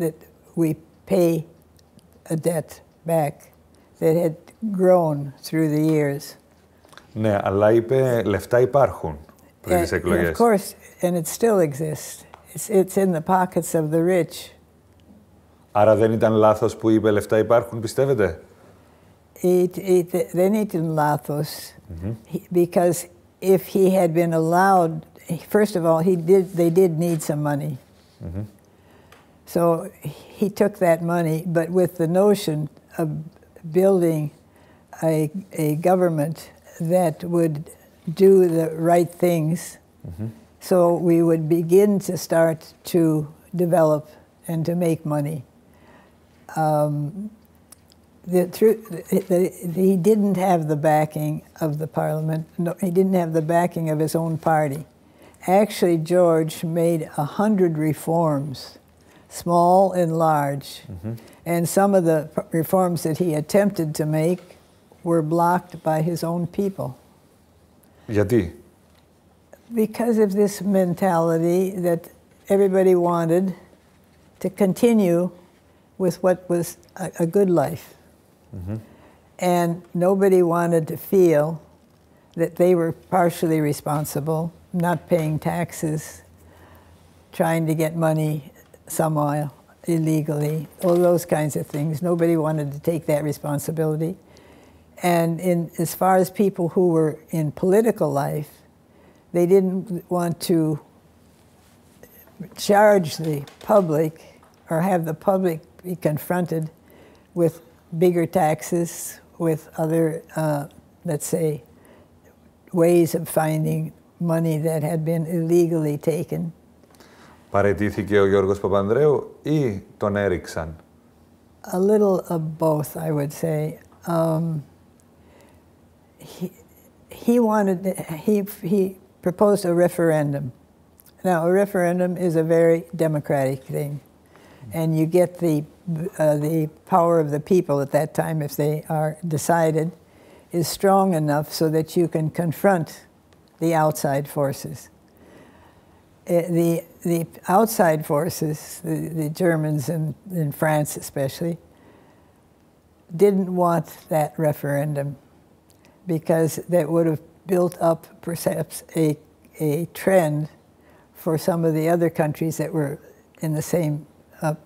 that we pay a debt back that had grown through the years. Ναι, αλλά είπε λεφτά υπάρχουν πριν τις εκλογές. Of course, and it still exists. It's in the pockets of the rich. Άρα δεν ήταν λάθος που είπε λεφτά υπάρχουν, πιστεύετε? Δεν ήταν λάθος, because if he had been allowed, first of all, they did need some money. So he took that money, but with the notion of building a government that would do the right things, so we would begin to start to develop and to make money. He didn't have the backing of the parliament. No, he didn't have the backing of his own party. Actually, George made 100 reforms, small and large, and some of the reforms that he attempted to make were blocked by his own people. Γιατί? Because of this mentality that everybody wanted to continue with what was a good life. And nobody wanted to feel that they were partially responsible, not paying taxes, trying to get money somehow illegally, all those kinds of things. Nobody wanted to take that responsibility. And as far as people who were in political life, they didn't want to charge the public or have the public be confronted with bigger taxes, with other, let's say, ways of finding money that had been illegally taken. Παραιτήθηκε ο Γιώργος Παπανδρέου ή τον έριξαν? A little of both, I would say. He proposed a referendum. Now, a referendum is a very democratic thing, and you get the power of the people at that time, if they are decided, is strong enough so that you can confront the outside forces. the outside forces, the Germans in France especially, didn't want that referendum because that would have built up perhaps a trend for some of the other countries that were in the same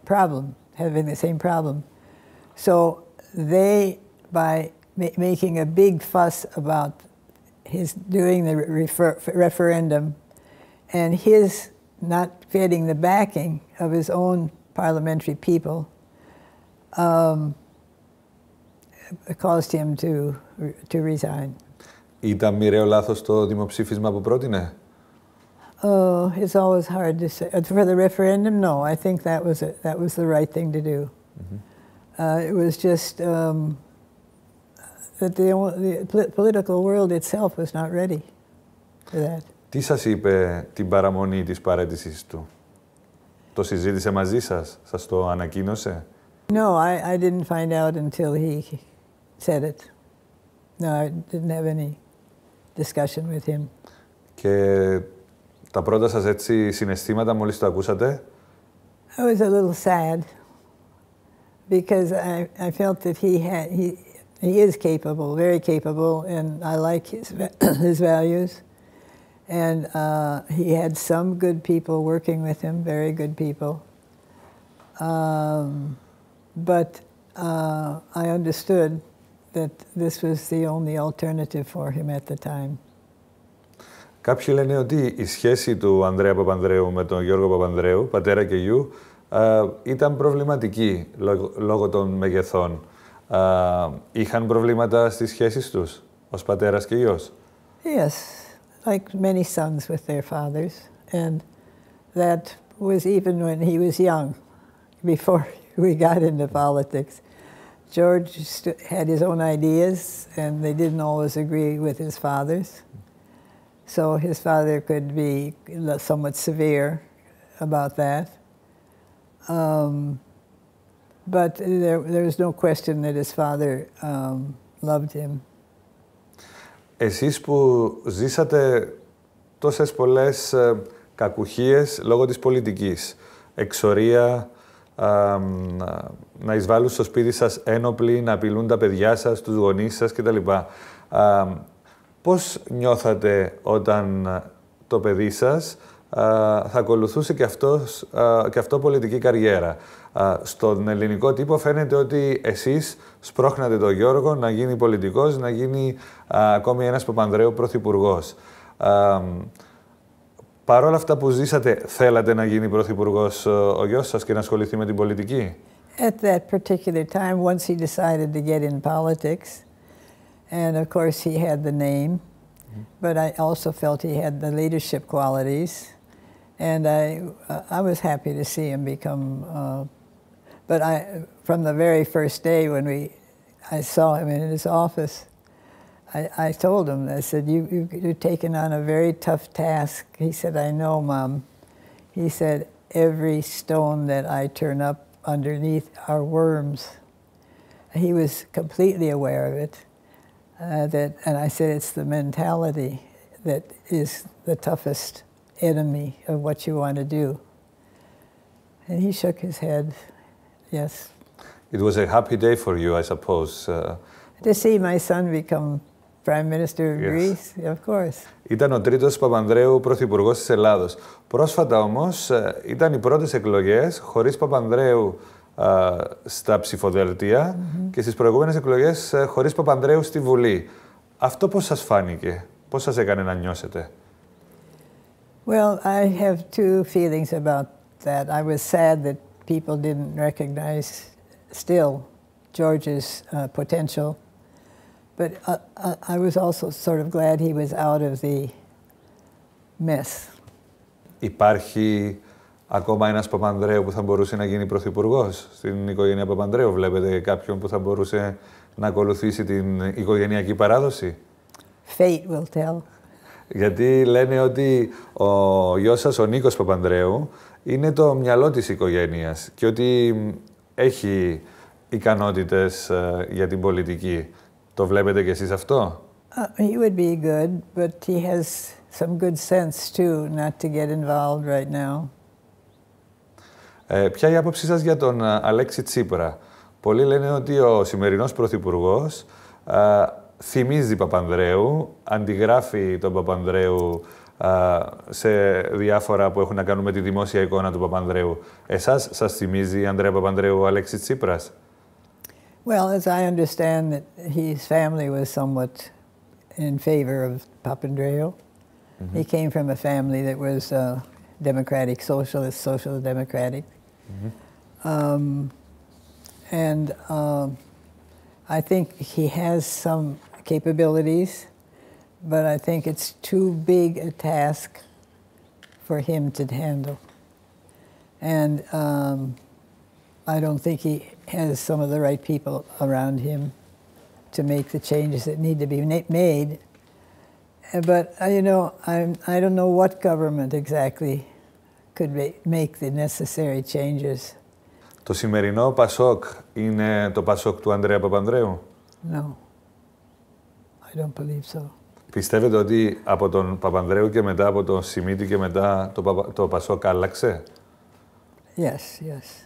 problem, having the same problem. So they, by making a big fuss about his doing the referendum and his not getting the backing of his own parliamentary people, caused him to resign. Ήταν μοιραίο λάθος το δημοψήφισμα που πρότεινε? Oh, it's always hard to say. For the referendum, no. I think that was the right thing to do. It was just that the political world itself was not ready for that. Τι σας είπε την παραμονή της παραίτησης του? Το συζήτησε μαζί σας? Σας το ανακοίνωσε? No, I didn't find out until he said it. No, I didn't have any discussion with him. Και τα πρώτα σας έτσι συναισθήματα μόλις το ακούσατε? I was a little sad because I felt that he is capable, very capable, and I like his values. And he had some good people working with him, very good people. But I understood that this was the only alternative for him at the time. Κάποιοι λένε ότι η σχέση του Ανδρέα Παπανδρέου με τον Γιώργο Παπανδρέου, πατέρα και γιου, ήταν προβληματική λόγω των μεγεθών. Είχαν προβλήματα στις σχέσεις τους, ως πατέρας και γιος? Yes, like many sons with their fathers. And that was even when he was young, before we got into politics. George had his own ideas, and they didn't always agree with his father's. So his father could be somewhat severe about that. But there was no question that his father loved him. Εσείς που ζήσατε τόσες πολλές κακουχίες λόγω της πολιτικής, εξορία, να εισβάλλουν στο σπίτι σας ένοπλοι, να απειλούν τα παιδιά σας, τους γονείς σας κτλ. Πώς νιώθατε όταν το παιδί σας θα ακολουθούσε και αυτό πολιτική καριέρα? Στον ελληνικό τύπο φαίνεται ότι εσείς σπρώχνατε τον Γιώργο να γίνει πολιτικός, να γίνει ακόμη ένας Παπανδρέου πρωθυπουργός. Παρ' όλα αυτά που ζήσατε, θέλατε να γίνει πρωθυπουργός ο γιος σας και να ασχοληθεί με την πολιτική? At that particular time, once he decided to get in politics, and of course he had the name, but I also felt he had the leadership qualities, and I was happy to see him become. But from the very first day when I saw him in his office, I told him, I said, you've taken on a very tough task. He said, I know, Mom. He said, every stone that I turn up underneath are worms. He was completely aware of it. And I said, it's the mentality that is the toughest enemy of what you want to do. And he shook his head, yes. It was a happy day for you, I suppose. To see my son become Prime Minister of Greece, of course. Ήταν ο τρίτος Παπανδρέου πρωθυπουργός της Ελλάδος. Πρόσφατα όμως ήταν οι πρώτες εκλογές χωρίς Παπανδρέου στα ψηφοδέλτια και στις προηγούμενες εκλογές χωρίς Παπανδρέου στη Βουλή. Αυτό πώς σας φάνηκε? Πώς σας έκανε να νιώσετε? Well, I have two feelings about that. I was sad that people didn't recognize still George's potential, but I was also sort of glad he was out of the mess. Υπάρχει ακόμα ένας Παπανδρέου που θα μπορούσε να γίνει πρωθυπουργός στην οικογένεια Παπανδρέου? Βλέπετε κάποιον που θα μπορούσε να ακολουθήσει την οικογενειακή παράδοση? Fate will tell. Γιατί λένε ότι ο γιος σας, ο Νίκος Παπανδρέου, είναι το μυαλό της οικογένειας και ότι έχει ικανότητες για την πολιτική. Το βλέπετε κι εσείς αυτό? He would be good, but he has some good sense too not to get involved right now. Ποια η άποψή σας για τον Αλέξη Τσίπρα? Πολλοί λένε ότι ο σημερινός πρωθυπουργός θυμίζει Παπανδρέου, αντιγράφει τον Παπανδρέου σε διάφορα που έχουν να κάνουν με τη δημόσια εικόνα του Παπανδρέου. Εσάς σας θυμίζει Ανδρέα Παπανδρέου ο Αλέξης Τσίπρας? Well, as I understand that his family was somewhat in favor of Papandreou. Mm-hmm. He came from a family that was democratic, socialist, social democratic. Mm-hmm. I think he has some capabilities, but I think it's too big a task for him to handle. And I don't think he has some of the right people around him to make the changes that need to be made. But, you know, I don't know what government exactly could make the necessary changes. Το σημερινό Πασόκ είναι το Πασόκ του Ανδρέα Παπανδρέου? No. I don't believe so. Πιστεύετε ότι από τον Παπανδρέου και μετά, από τον Σιμίτη και μετά, το Πασόκ άλλαξε? Yes, yes.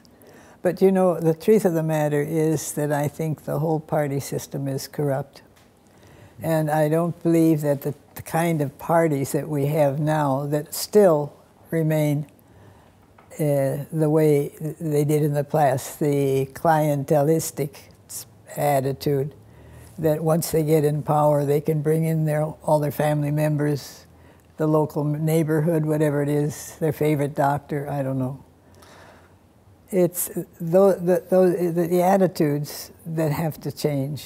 But you know, the truth of the matter is that I think the whole party system is corrupt. And I don't believe that the kind of parties that we have now that still remain the way they did in the past, the clientelistic attitude, that once they get in power, they can bring in all their family members, the local neighborhood, whatever it is, their favorite doctor, I don't know. It's the attitudes that have to change.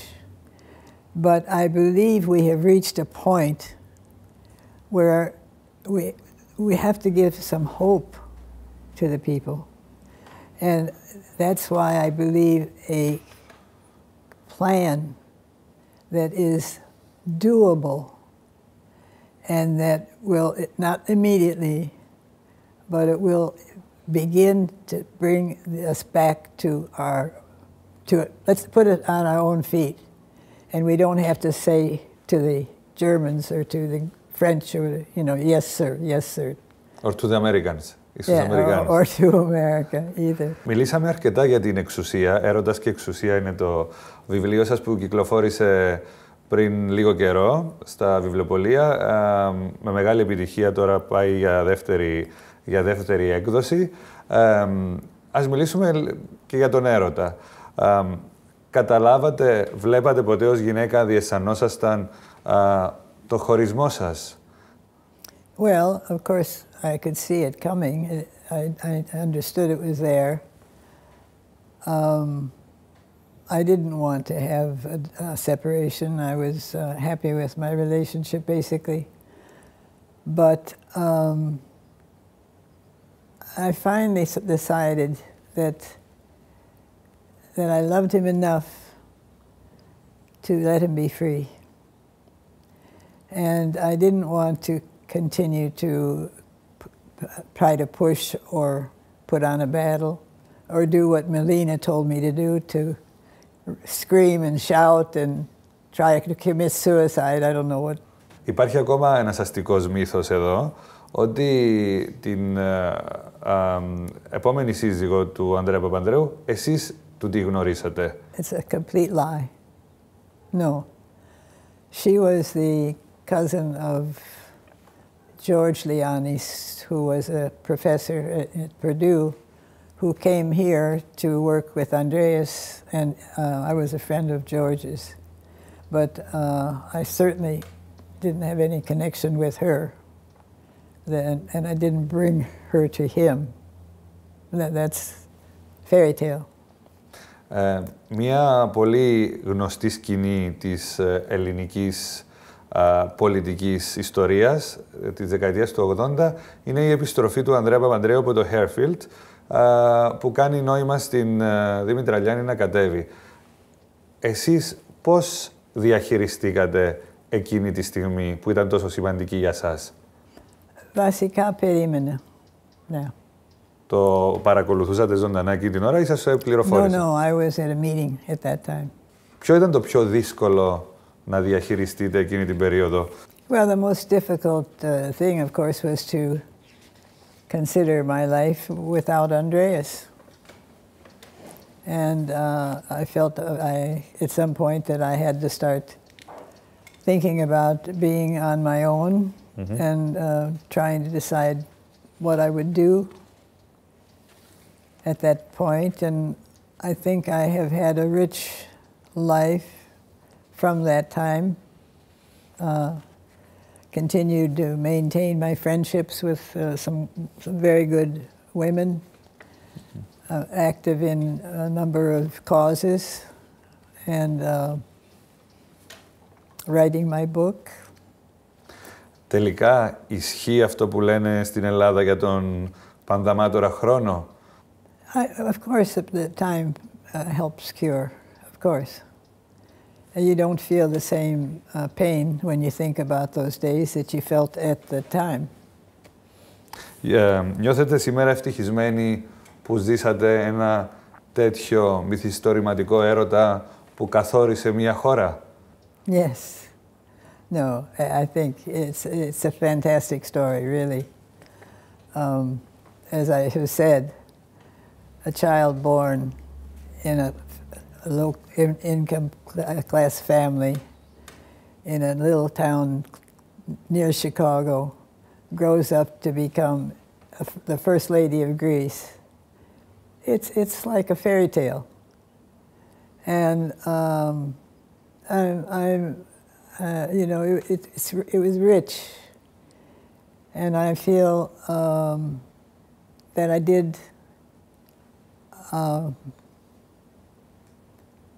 But I believe we have reached a point where we have to give some hope to the people. And that's why I believe a plan that is doable and that will, not immediately, but it will begin to bring us back to let's put it on our own feet. And we don't have to say to the Germans or to the French or, you know, yes sir, yes sir. Or to the Americans. Yeah, or to America either. Μιλήσαμε αρκετά για την εξουσία. Έρωτας και εξουσία είναι το βιβλίο σας που κυκλοφόρησε πριν λίγο καιρό στα βιβλιοπωλεία. Με μεγάλη επιτυχία τώρα πάει για δεύτερη έκδοση. Ας μιλήσουμε και για τον έρωτα. Καταλάβατε, βλέπατε ποτέ ως γυναίκα, διαισθανόσασταν το χωρισμό σας? Well, of course, I could see it coming. I understood it was there. I didn't want to have a separation. I was happy with my relationship, basically. But I finally decided that I loved him enough to let him be free. And I didn't want to continue to try to push or put on a battle or do what Melina told me to do, to scream and shout and try to commit suicide. I don't know what. Υπάρχει ακόμα ένας αστικός μύθος εδώ, ότι την επόμενη σύζυγο του Ανδρέα Παπανδρέου, εσείς του τη γνωρίσατε. It's a complete lie. No. She was the cousin of George Lianis, who was a professor at Purdue, who came here to work with Andreas, and I was a friend of George's. But I certainly didn't have any connection with her, and I didn't bring her to him. That's fairy tale. Μία πολύ γνωστή σκηνή της ελληνικής πολιτικής ιστορίας της δεκαετίας του 80 είναι η επιστροφή του Ανδρέα Παπανδρέου από το Harefield, που κάνει νόημα στην Δήμητρα Λιάννη να κατέβει. Εσείς πώς διαχειριστήκατε εκείνη τη στιγμή που ήταν τόσο σημαντική για σας? Βασικά περίμενα. Ναι. Το παρακολουθούσατε ζωντανά εκείνη την ώρα ή σας πληροφόρησε? No, I was at a meeting at that time. Ποιο ήταν το πιο δύσκολο να διαχειριστείτε εκείνη την περίοδο? Well, the most difficult thing, of course, was to consider my life without Andreas. And I felt at some point that I had to start thinking about being on my own and trying to decide what I would do at that point. And I think I have had a rich life from that time. Continued to maintain my friendships with some very good women, active in a number of causes, and writing my book. Τελικά, ισχύει αυτό που λένε στην Ελλάδα για τον πανδαμάτορα χρόνο? Of course, the time helps cure, of course. You don't feel the same pain when you think about those days that you felt at the time. Νιώθετε σήμερα ευτυχισμένοι που ζήσατε ένα τέτοιο μυθιστορηματικό έρωτα που καθόρισε μια χώρα? Yes. No, I think it's a fantastic story, really. As I have said, a child born in a low income class family in a little town near Chicago grows up to become the First Lady of Greece. It's like a fairy tale. And you know, it was rich. And I feel that I did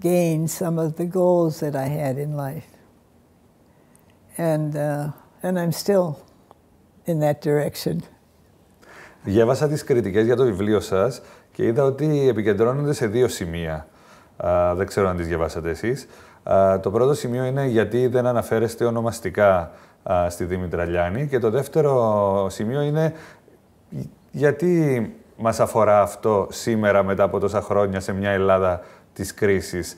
gain some of the goals that I had in life. And I'm still in that direction. Διάβασα τις κριτικές για το βιβλίο σας και είδα ότι επικεντρώνονται σε δύο σημεία. Δεν ξέρω αν τις διαβάσατε εσείς. Το πρώτο σημείο είναι γιατί δεν αναφέρεστε ονομαστικά στη Δήμητρα Λιάννη και το δεύτερο σημείο είναι γιατί μας αφορά αυτό σήμερα μετά από τόσα χρόνια σε μια Ελλάδα της κρίσης.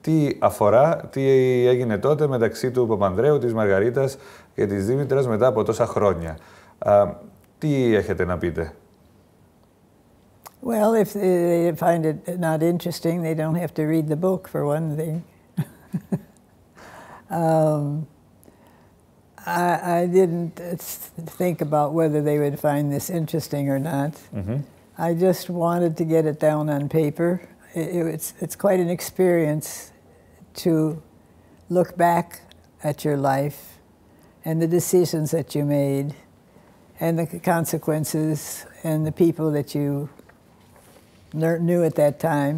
Τι αφορά, τι έγινε τότε μεταξύ του Παπανδρέου, της Μαργαρίτας και της Δήμητρας μετά από τόσα χρόνια. Τι έχετε να πείτε? Well, if they find it not interesting, they don't have to read the book, for one thing. I didn't think about whether they would find this interesting or not. I just wanted to get it down on paper. It's quite an experience to look back at your life and the decisions that you made and the consequences and the people that you knew at that time.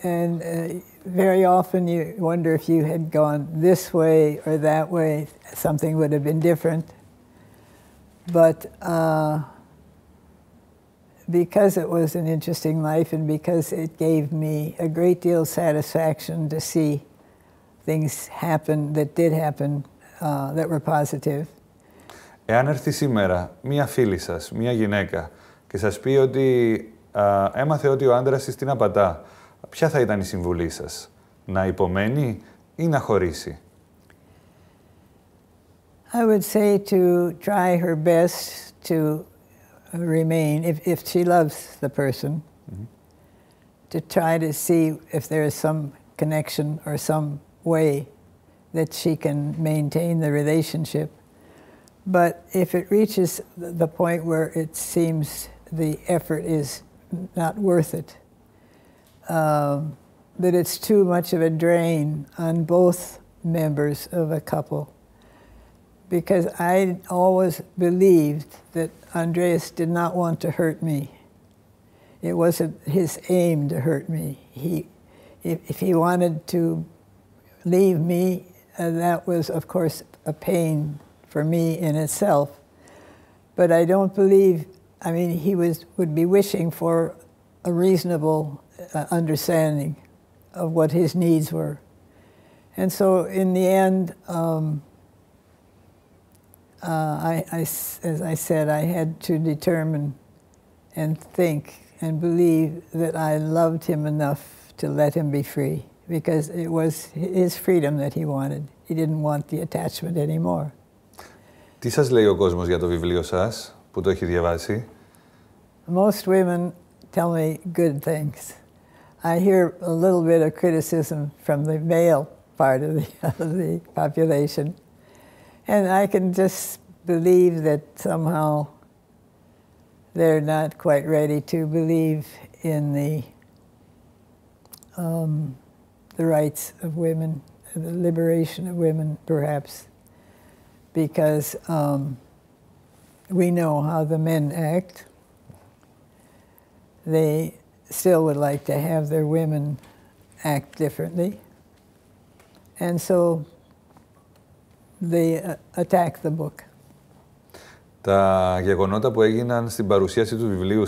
And very often you wonder if you had gone this way or that way, something would have been different. But because it was an interesting life and because it gave me a great deal of satisfaction to see things happen that did happen that were positive. Εάν έρθει σήμερα μία φίλη σας, μία γυναίκα και σας πει ότι έμαθε ότι ο άντρας της την απατά, ποια θα ήταν η συμβουλή σας? Να υπομένει ή να χωρίσει? I would say to try her best to remain, if she loves the person, to try to see if there is some connection or some way that she can maintain the relationship. But if it reaches the point where it seems the effort is not worth it, that it's too much of a drain on both members of a couple. Because I always believed that Andreas did not want to hurt me. It wasn't his aim to hurt me. If he wanted to leave me, that was, of course, a pain for me in itself. But I don't believe, I mean, he would be wishing for a reasonable understanding of what his needs were. And so in the end, as I said, I had to determine and think and believe that I loved him enough to let him be free because it was his freedom that he wanted. He didn't want the attachment anymore. Τι σας λέει ο κόσμος για το βιβλίο σας, που το έχει διαβάσει? Most women tell me good things. I hear a little bit of criticism from the male part of the population. And I can just believe that somehow they're not quite ready to believe in the rights of women, the liberation of women, perhaps, because we know how the men act. They still would like to have their women act differently. And so they attack the book. Τα γεγονότα που έγιναν στην παρουσίαση του βιβλίου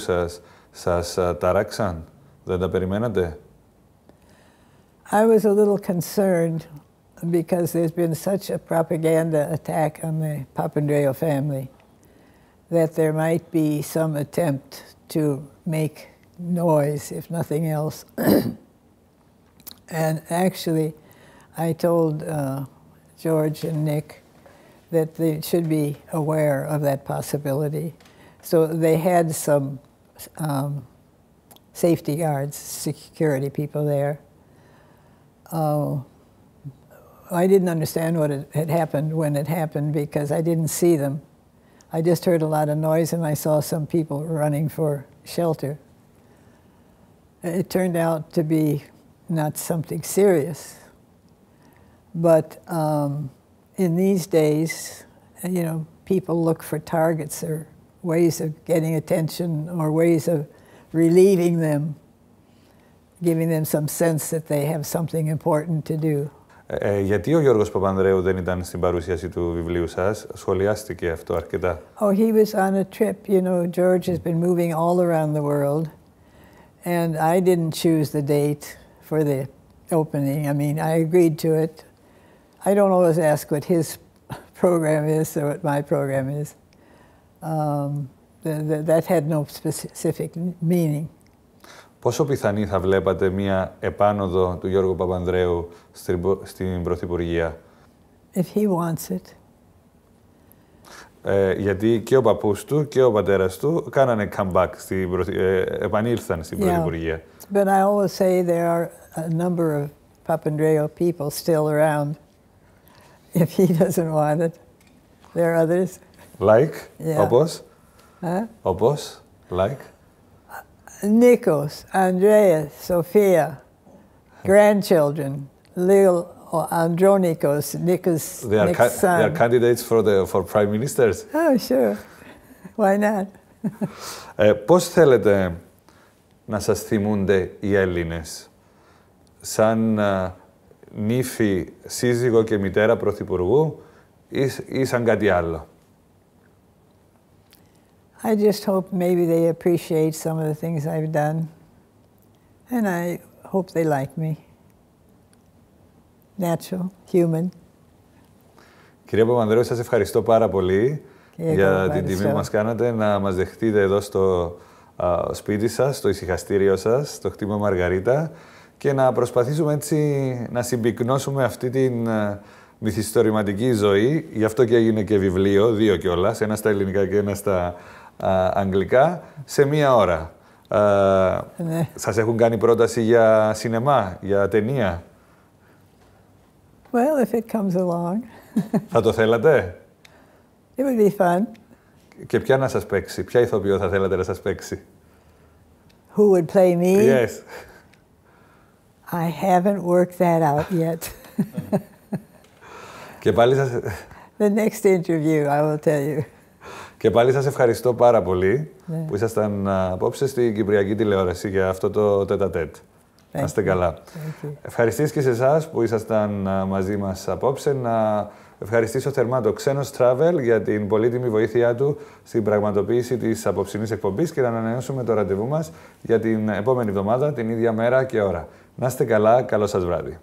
σας ταράξαν? Δεν τα περιμένατε? I was a little concerned because there's been such a propaganda attack on the Papandreou family that there might be some attempt to make noise, if nothing else. And actually, I told George and Nick that they should be aware of that possibility. So they had some safety guards, security people there. I didn't understand what had happened when it happened because I didn't see them. I just heard a lot of noise and I saw some people running for shelter. It turned out to be not something serious. But in these days, you know, people look for targets or ways of getting attention or ways of relieving them, giving them some sense that they have something important to do. Γιατί ο Γιώργος Παπανδρέου δεν ήταν στην παρουσίαση του βιβλίου σας? Σχολιάστηκε αυτό αρκετά. Oh, he was on a trip. You know, George has been moving all around the world. And I didn't choose the date for the opening. I mean, I agreed to it. I don't always ask what his program is or what my program is. That had no specific meaning. Πόσο πιθανή θα βλέπατε μία επάνωδο του Γιώργου Παπανδρέου στην πρωθυπουργία? If he wants it. Γιατί και ο παππούς του και ο πατέρας του κάνανε comeback, επανήλθαν στην πρωθυπουργία. But I always say there are a number of Papandreou people still around. If he doesn't want it, there are others. Like? Yeah. Όπως? Όπως? Like? Nikos, Andrea, Sophia, grandchildren, little Andronikos, Nikos' son. They are candidates for prime ministers? Oh, sure. Why not? Πώς θέλετε να σας θυμούνται οι Έλληνες? Σαν νύφη, σύζυγο και μητέρα πρωθυπουργού ή σαν κάτι άλλο? I just hope maybe they appreciate some of the things I've done. And I hope they like me. Natural, human. Κυρία Παπανδρέου, σας ευχαριστώ πάρα πολύ για την τιμή που μας κάνατε να μας δεχτείτε εδώ στο σπίτι σας, στο ησυχαστήριο σας, στο κτήμα Μαργαρίτα και να προσπαθήσουμε έτσι να συμπυκνώσουμε αυτή την μυθιστορηματική ζωή. Γι' αυτό και έγινε και βιβλίο, 2 κιόλας, ένα στα ελληνικά και ένα στα αγγλικά, σε 1 ώρα. Ναι. Σας έχουν κάνει πρόταση για σινεμά, για ταινία? Well, if it comes along. Θα το θέλατε? It would be fun. Και ποια να σας παίξει, ποια ηθοποιό θα θέλατε να σας παίξει? Who would play me? Yes. I haven't worked that out yet. Και πάλι σας... The next interview, I will tell you. Και πάλι σας ευχαριστώ πάρα πολύ που ήσασταν απόψε στην Κυπριακή τηλεόραση για αυτό το ΤΕΤ-Α-ΤΕΤ. Να είστε καλά. Ευχαριστήσεις και σε εσάς που ήσασταν μαζί μας απόψε. Να ευχαριστήσω θερμά το Ξένος Travel για την πολύτιμη βοήθειά του στην πραγματοποίηση της απόψινής εκπομπής και να ανανεώσουμε το ραντεβού μας για την επόμενη εβδομάδα, την ίδια μέρα και ώρα. Να είστε καλά, καλό σας βράδυ.